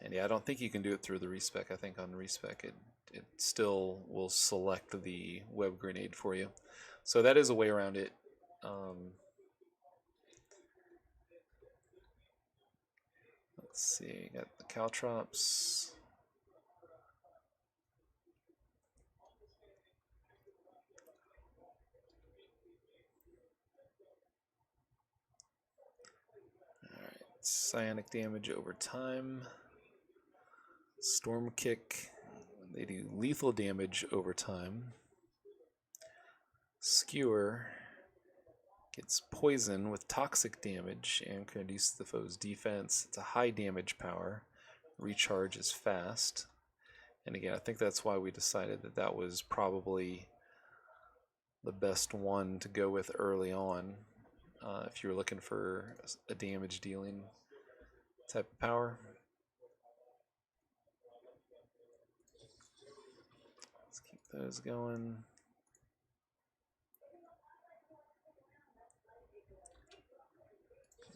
And yeah, I don't think you can do it through the respec. I think on respec it still will select the web grenade for you. So that is a way around it. Let's see, got the caltrops. Alright, psionic damage over time. Storm kick, they do lethal damage over time. Skewer gets poison with toxic damage and can reduce the foe's defense. It's a high damage power. Recharge is fast. And again, I think that's why we decided that that was probably the best one to go with early on if you were looking for a damage dealing type of power. Let's keep those going.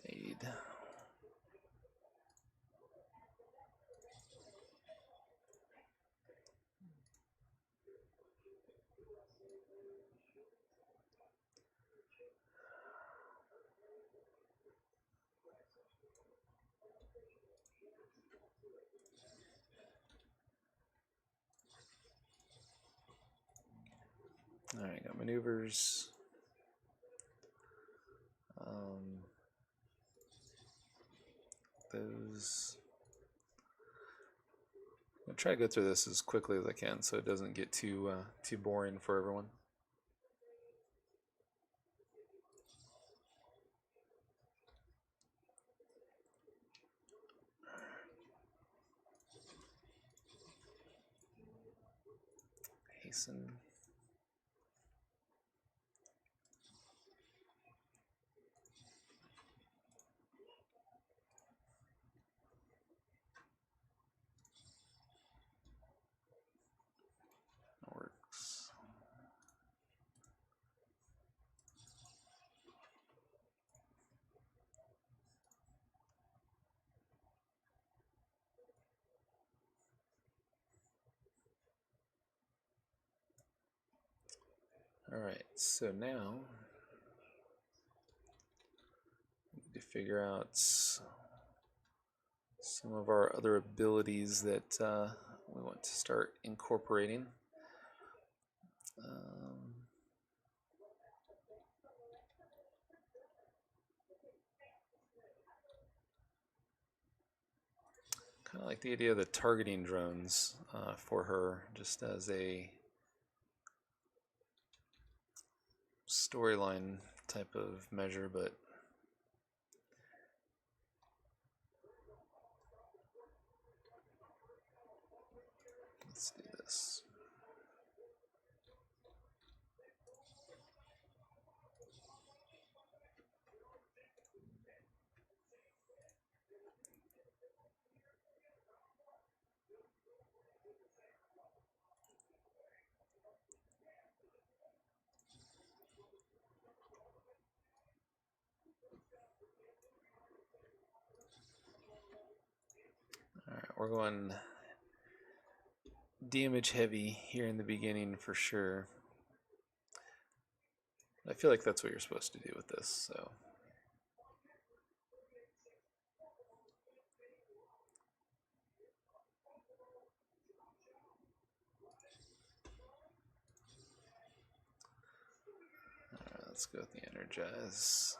Aid. Alright, got maneuvers. Those. I'm gonna try to go through this as quickly as I can so it doesn't get too boring for everyone. Hasten. Works. Alright, so now we need to figure out some of our other abilities that we want to start incorporating. Kind of like the idea of the targeting drones for her, just as a storyline type of measure, but let's do this. Alright, we're going damage heavy here in the beginning for sure. I feel like that's what you're supposed to do with this, so. Alright, let's go with the energize.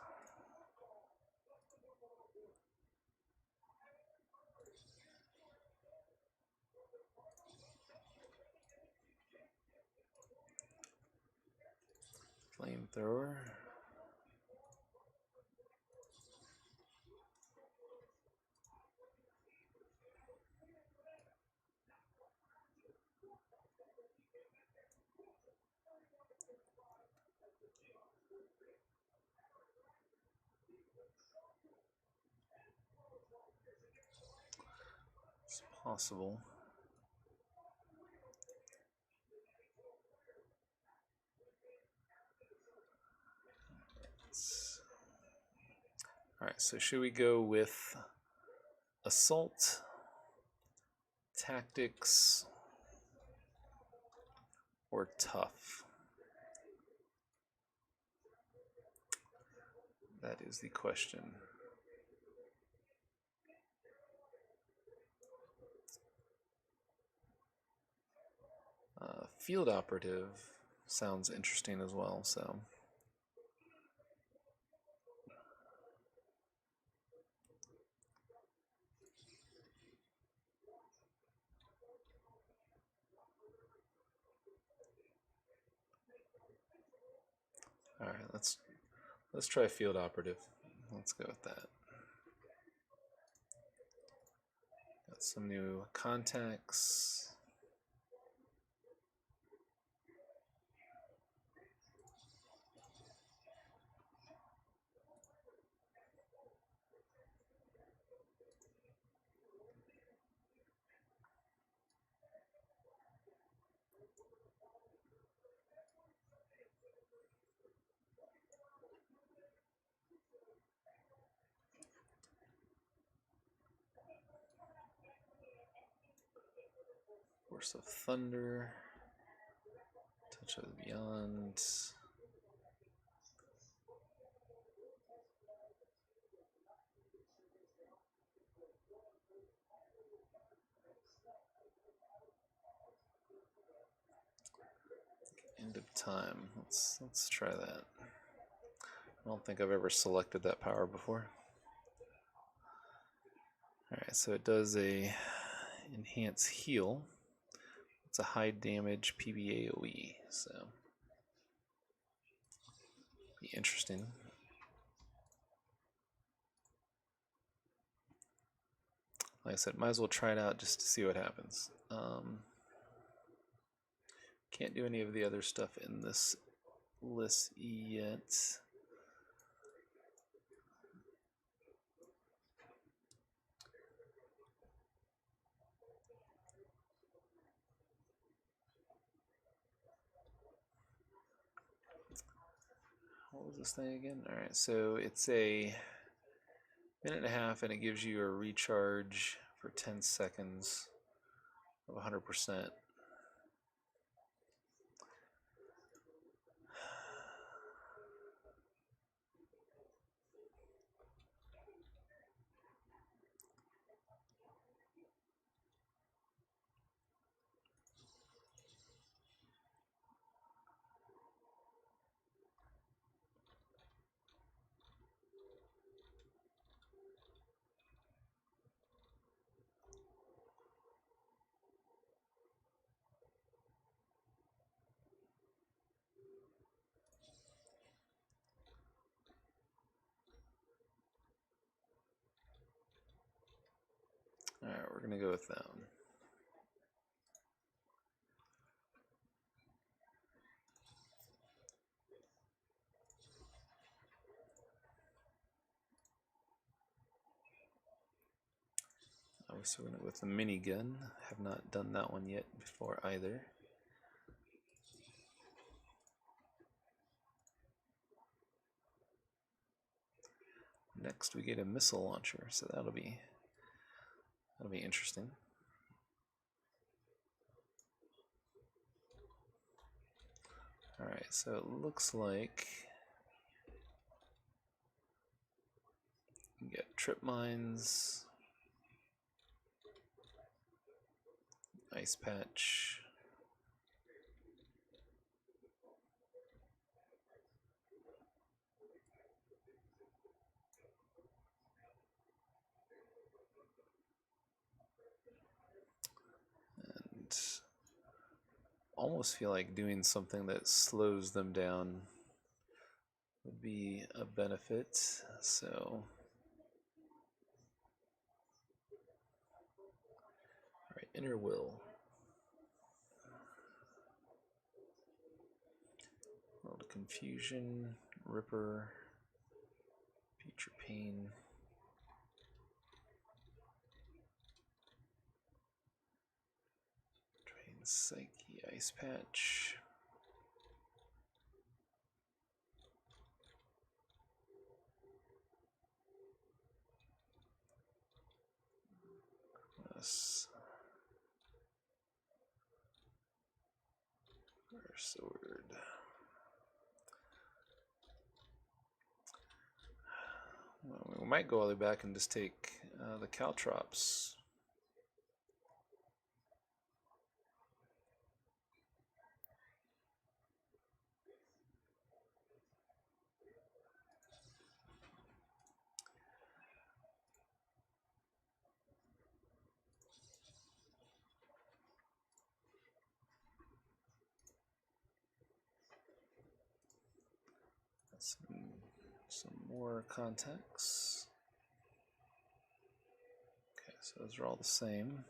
Flamethrower. It's possible. Alright, so should we go with assault, tactics, or tough? That is the question. Field operative sounds interesting as well, so. Alright, let's try field operative. Let's go with that. Got some new contacts. Force of Thunder, Touch of the Beyond. End of time. Let's try that. I don't think I've ever selected that power before. Alright, so it does a enhance heal. It's a high damage PBAOE, so be interesting. Like I said, might as well try it out just to see what happens. Can't do any of the other stuff in this list yet. What was this thing again? Alright, so it's a minute and a half and it gives you a recharge for 10 seconds of 100%. Alright, we're gonna go with that one. Obviously, we're gonna go with the minigun. Have not done that one yet before either. Next, we get a missile launcher, so that'll be interesting. Alright, so it looks like you get trip mines, ice patch, and almost feel like doing something that slows them down would be a benefit. So, alright, inner will. World of confusion, Ripper, future pain. Drain psyche, ice patch. Our sword. Well, we might go all the way back and just take the caltrops. Some more contacts. Okay, so those are all the same.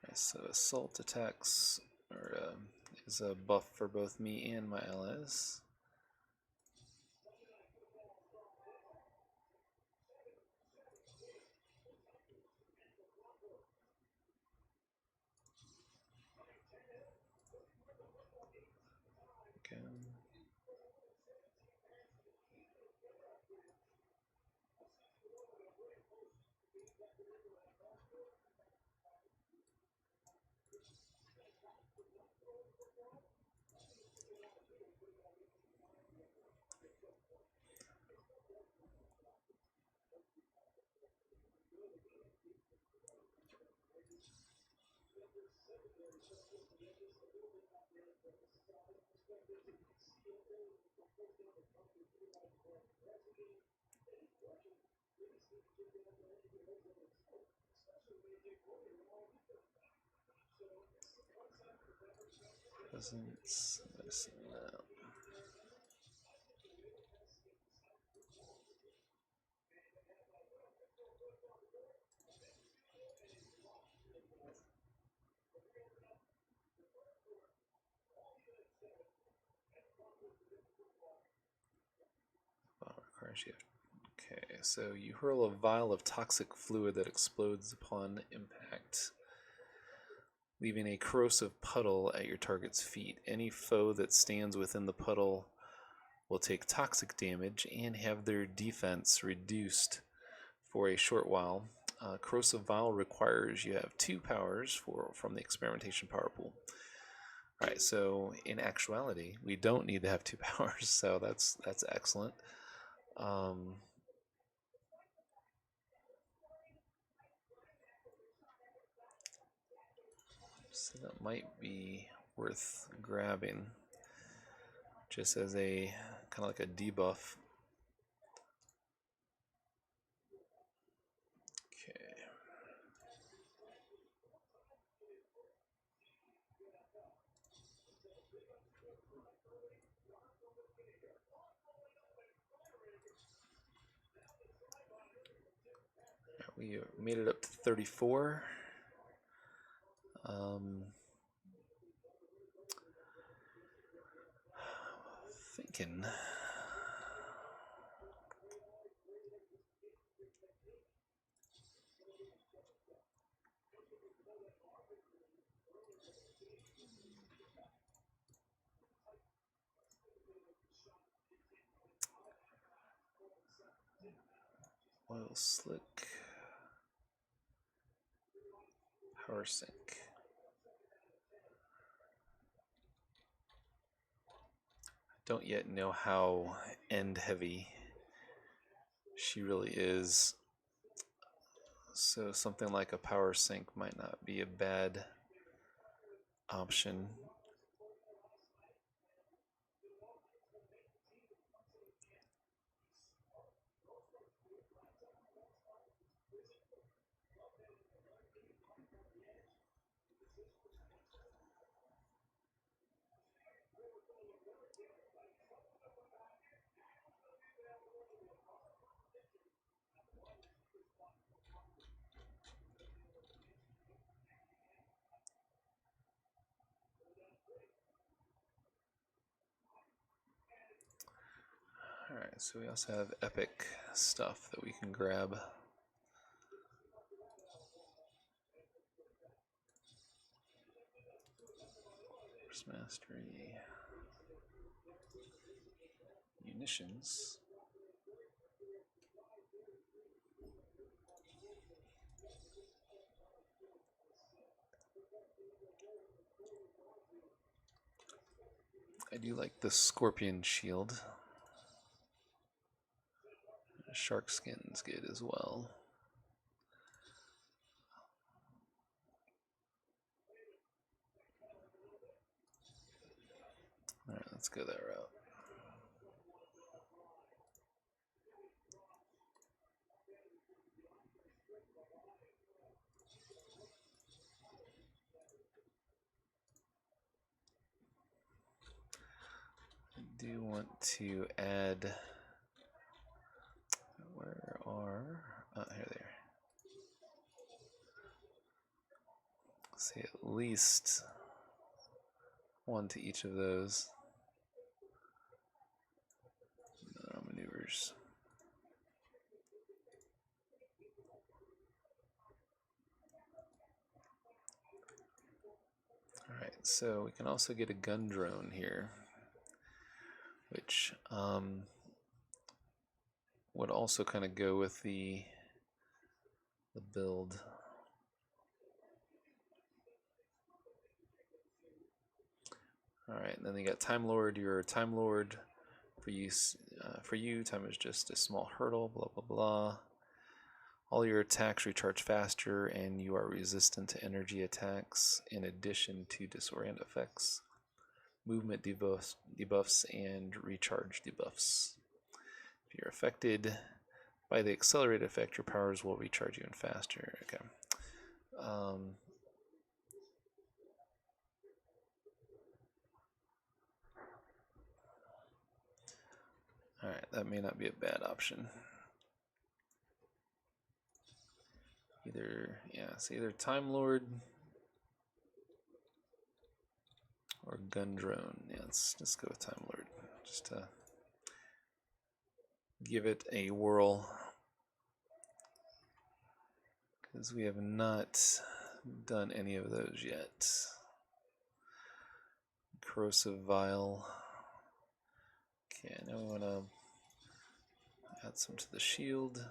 Okay, so assault attacks is a buff for both me and my allies. Presence, medicine, no. Requires you. Okay, so you hurl a vial of toxic fluid that explodes upon impact, leaving a corrosive puddle at your target's feet. Any foe that stands within the puddle will take toxic damage and have their defense reduced for a short while. Corrosive vial requires you have 2 powers from the experimentation power pool. Alright, so in actuality, we don't need to have 2 powers, so that's excellent. So that might be worth grabbing, just as a kind of like a debuff. Okay. We made it up to 34. Thinking. Oil slick. Power sink. Don't yet know how end heavy she really is, so something like a power sink might not be a bad option. Alright, so we also have epic stuff that we can grab. Force Mastery. Munitions. I do like the Scorpion Shield. Shark Skin's good as well. Alright, let's go that route. I do want to add. Where are. Oh, here they are. Say at least one to each of those. Maneuvers. Alright, so we can also get a gun drone here, which would also kind of go with the build. Alright, and then you got Time Lord. Your Time Lord for you, time is just a small hurdle, blah blah blah. All your attacks recharge faster, and you are resistant to energy attacks in addition to disorient effects, movement debuffs, and recharge debuffs. If you're affected by the accelerated effect, your powers will recharge even faster. Okay. Alright, that may not be a bad option. It's either Time Lord or Gun Drone. Yeah, let's just go with Time Lord. Just to give it a whirl. Because we have not done any of those yet. Corrosive Vial. Okay, now we want to add some to the shield.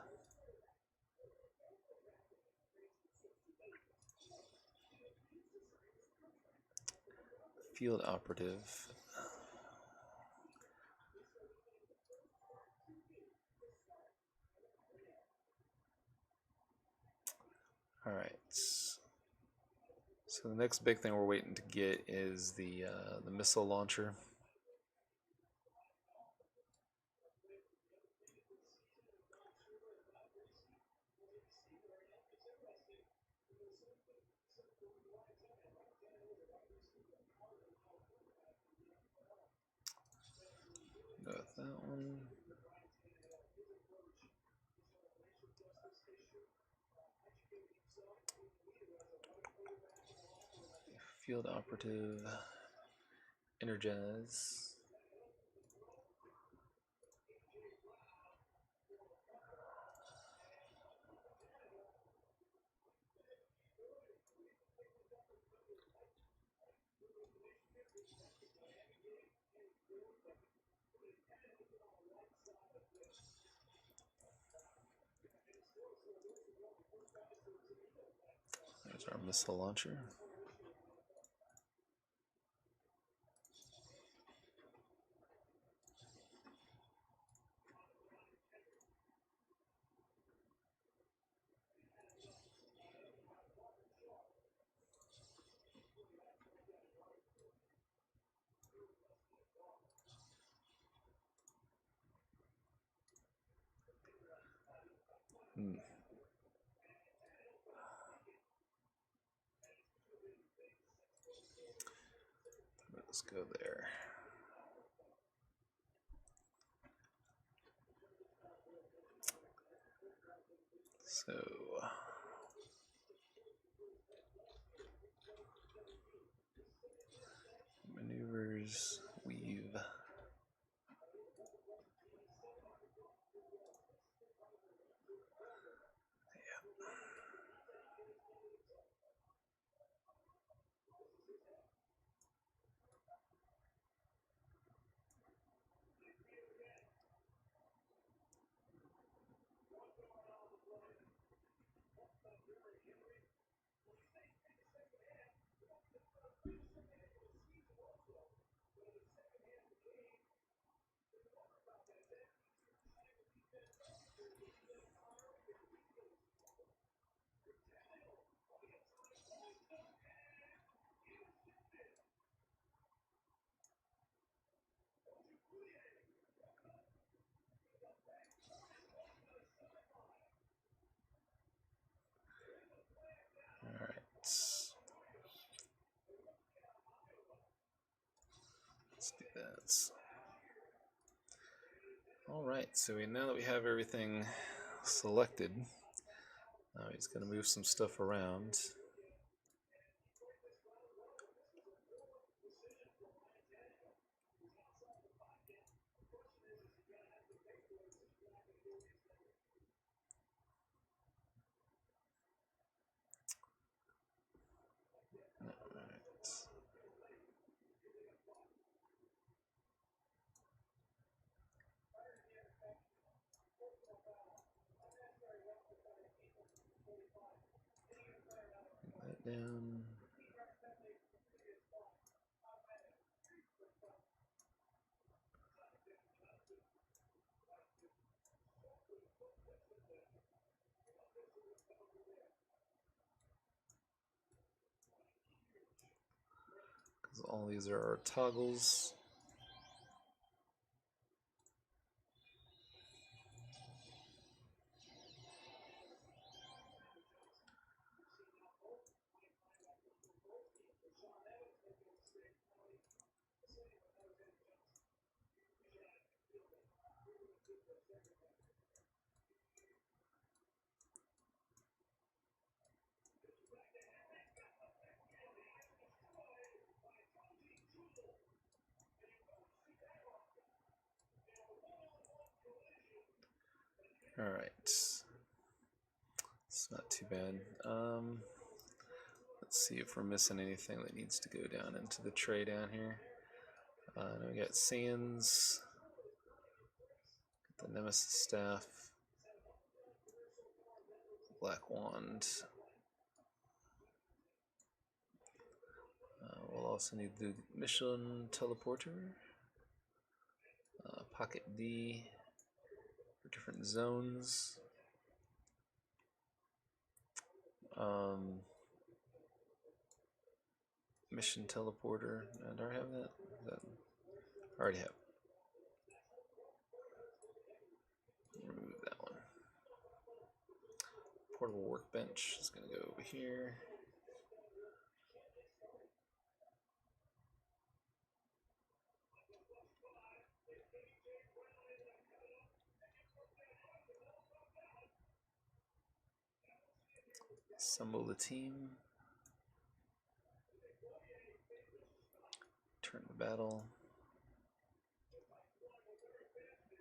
Field Operative. Alright. So the next big thing we're waiting to get is the missile launcher. Go with that one. Field Operative. Energize. There's our missile launcher. Let's go there. So maneuvers, weave. Let's do that. Alright, so now that we have everything selected, now he's going to move some stuff around. Down. Because all these are our toggles. Alright. It's not too bad. Let's see if we're missing anything that needs to go down into the tray down here. Now we got sands, the nemesis staff, black wand. We'll also need the mission teleporter, pocket D for different zones. Mission teleporter. Do I have that? I already have. Remove that one. Portable workbench is going to go over here. Assemble the team. Turn to battle.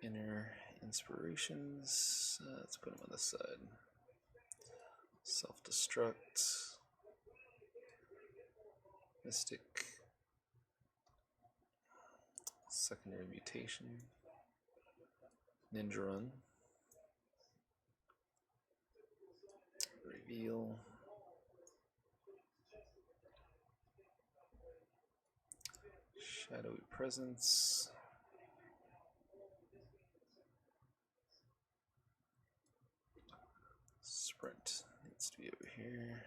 Inner inspirations. Let's put them on the side. Self-destruct. Mystic. Secondary mutation. Ninja run. Reveal. Shadowy presence. Sprint needs to be over here.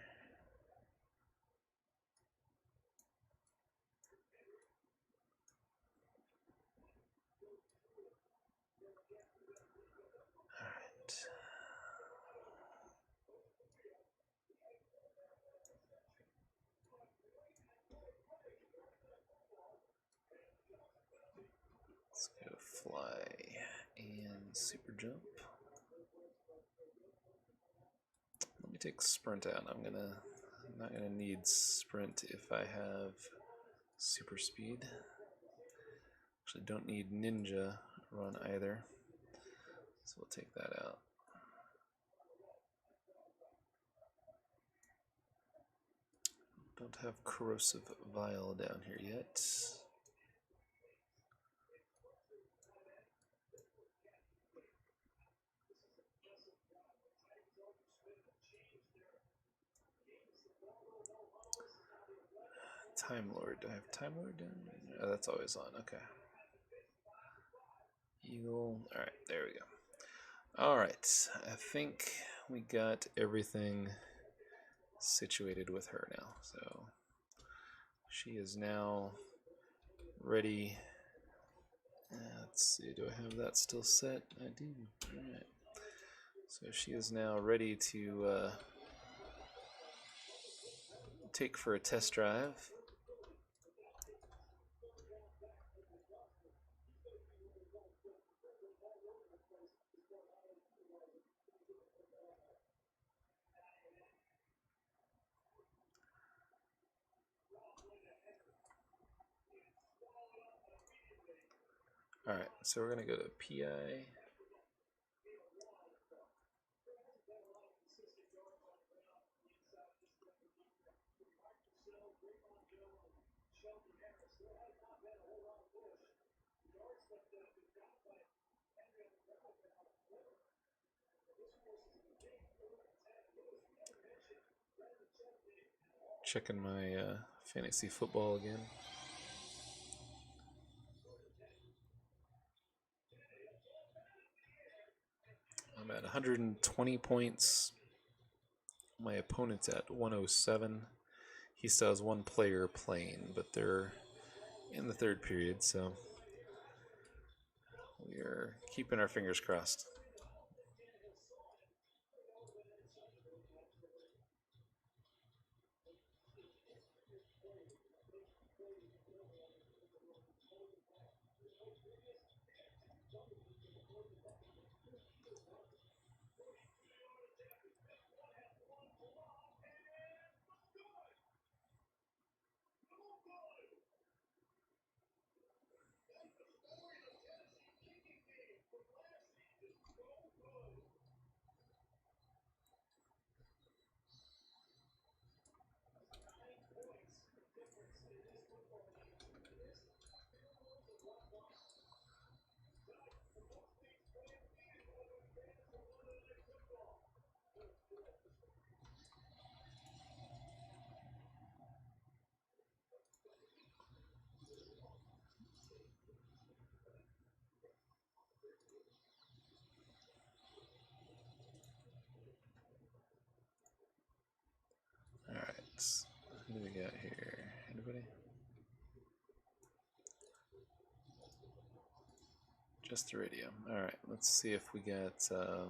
Alright. Let's go fly and super jump. Let me take sprint out. I'm not gonna need sprint if I have super speed. Actually, don't need ninja run either, so we'll take that out. Don't have corrosive vial down here yet. Time Lord. Do I have Time Lord down? Oh, that's always on. Okay. Eagle. Alright, there we go. Alright, I think we got everything situated with her now. So she is now ready. Let's see, do I have that still set? I do. Alright. So she is now ready to take for a test drive. Alright, so we're going to go to PI. Checking my fantasy football again. I'm at 120 points My opponent's at 107. He still has one player playing, but they're in the third period, so we're keeping our fingers crossed. Alright, who do we got here? Anybody? Just the radio. Alright, let's see if we got... Alright.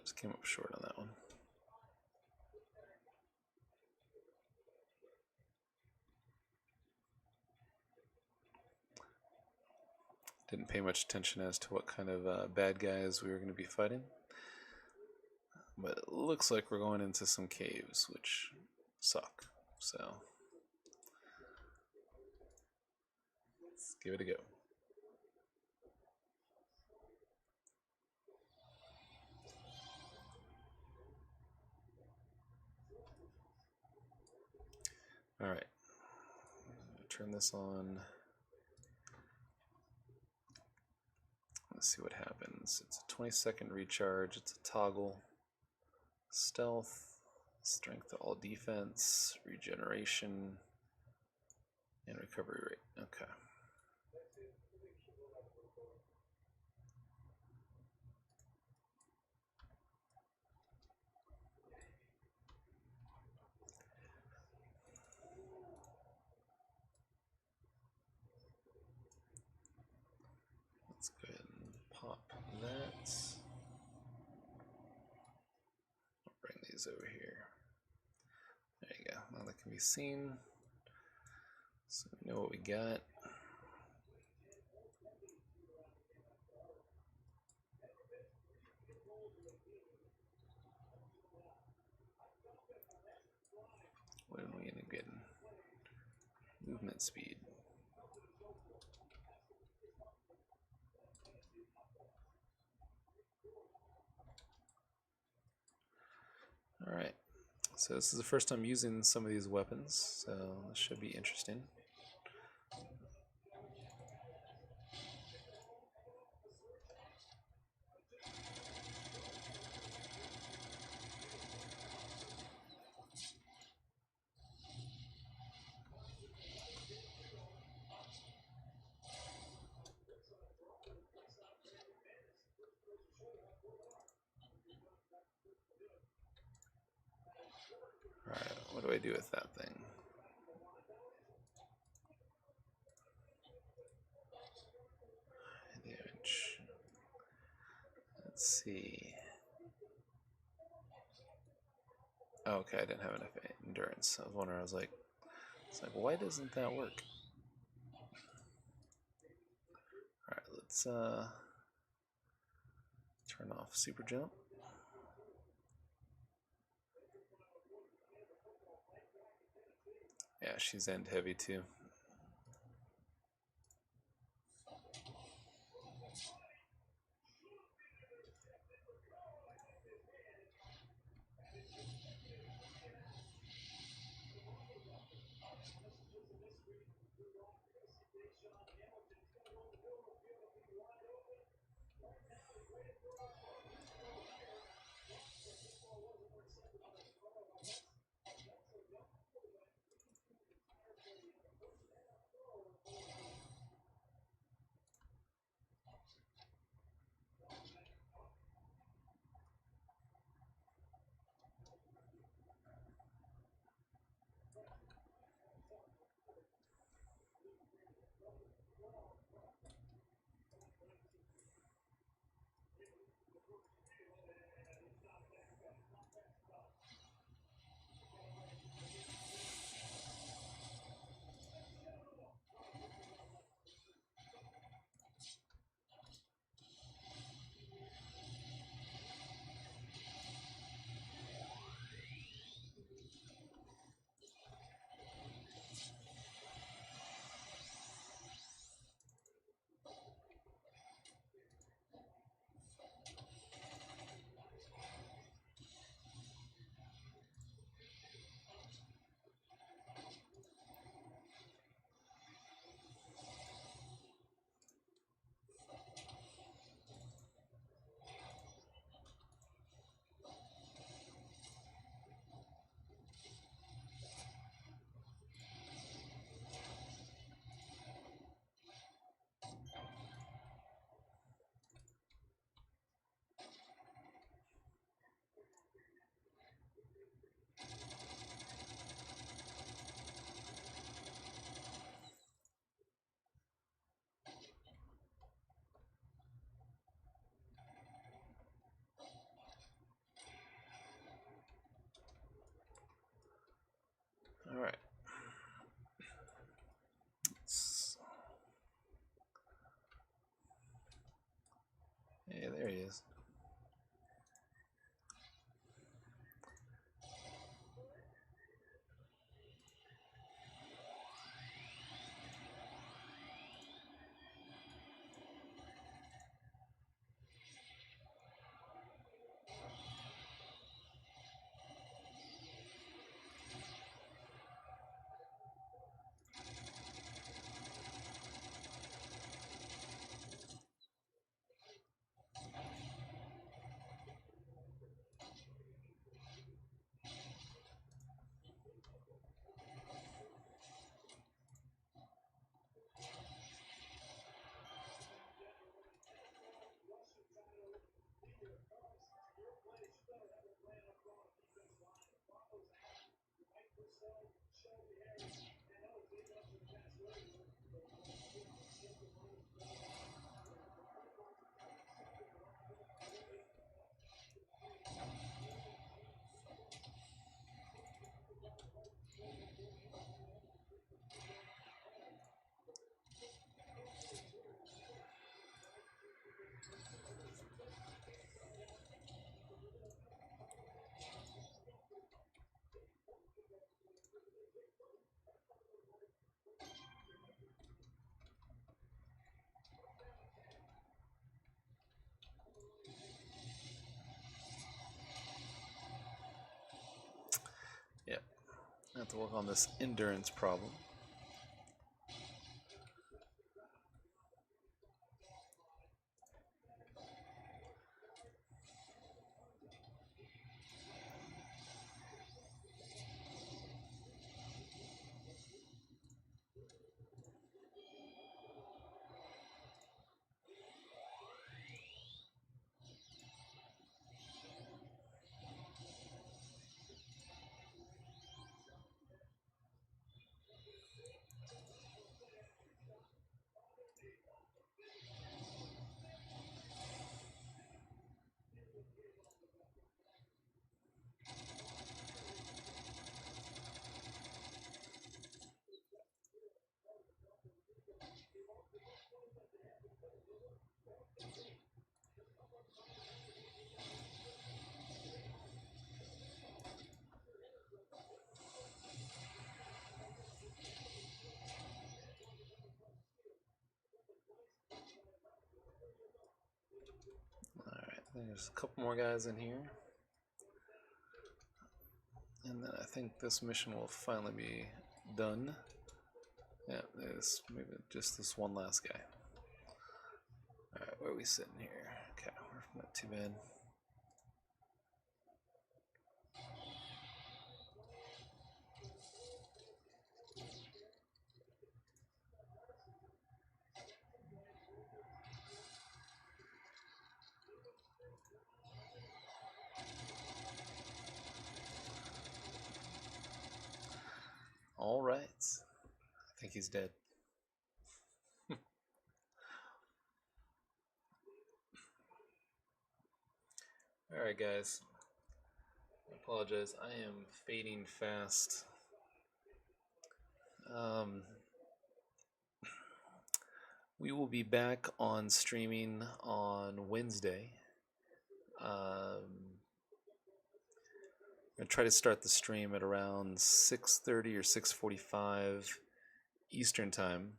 Just came up short on that one. Didn't pay much attention as to what kind of bad guys we were going to be fighting. But it looks like we're going into some caves, which suck. So let's give it a go. Alright. Turn this on. Let's see what happens. It's a 20-second recharge. It's a toggle. Stealth. Strength to all defense. Regeneration. And recovery rate. Okay. Let's go ahead and pop that. I'll bring these over here. There you go. Now that can be seen. So we know what we got. What are we gonna get? Movement speed. Alright, so this is the first time using some of these weapons, so this should be interesting. Alright, what do I do with that thing? Damage. Let's see. Oh, okay, I didn't have enough endurance. I was wondering, it's like, why doesn't that work? Alright, let's turn off super jump. Yeah, she's end heavy too. enemies. Yep. I have to work on this endurance problem. Alright, there's a couple more guys in here. And then I think this mission will finally be done. Yeah, there's maybe just this one last guy. Alright, where are we sitting here? Okay, we're not too bad. Alright. I think he's dead. Alright, guys. I apologize. I am fading fast. We will be back on streaming on Wednesday. I'm gonna try to start the stream at around 6:30 or 6:45 Eastern time,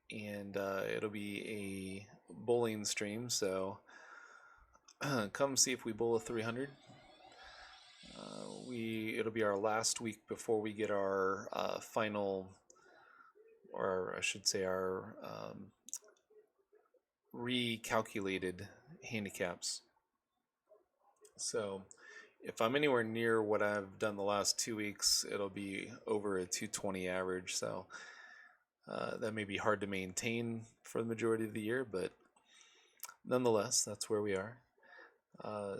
and it'll be a bowling stream. So come see if we bowl a 300. It'll be our last week before we get our final, or I should say our recalculated handicaps. So if I'm anywhere near what I've done the last 2 weeks, it'll be over a 220 average. So that may be hard to maintain for the majority of the year, but nonetheless, that's where we are.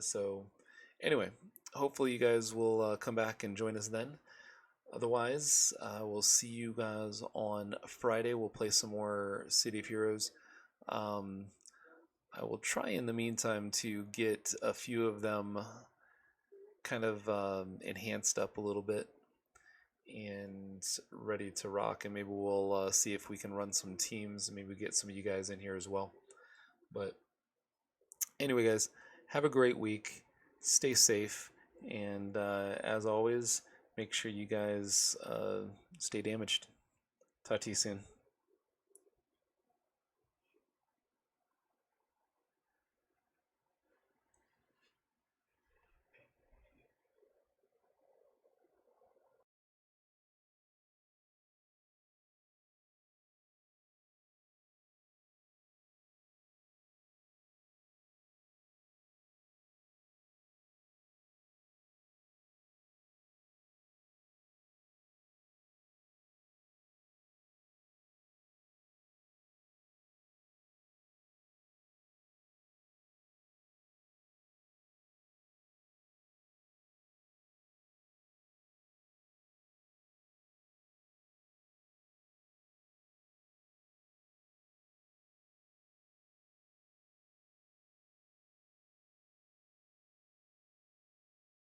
So anyway, hopefully you guys will come back and join us then. Otherwise, we'll see you guys on Friday. We'll play some more City of Heroes. I will try in the meantime to get a few of them kind of enhanced up a little bit and ready to rock, and maybe we'll see if we can run some teams and maybe get some of you guys in here as well. But Anyway, guys, have a great week. Stay safe. And as always, make sure you guys stay damaged. Talk to you soon.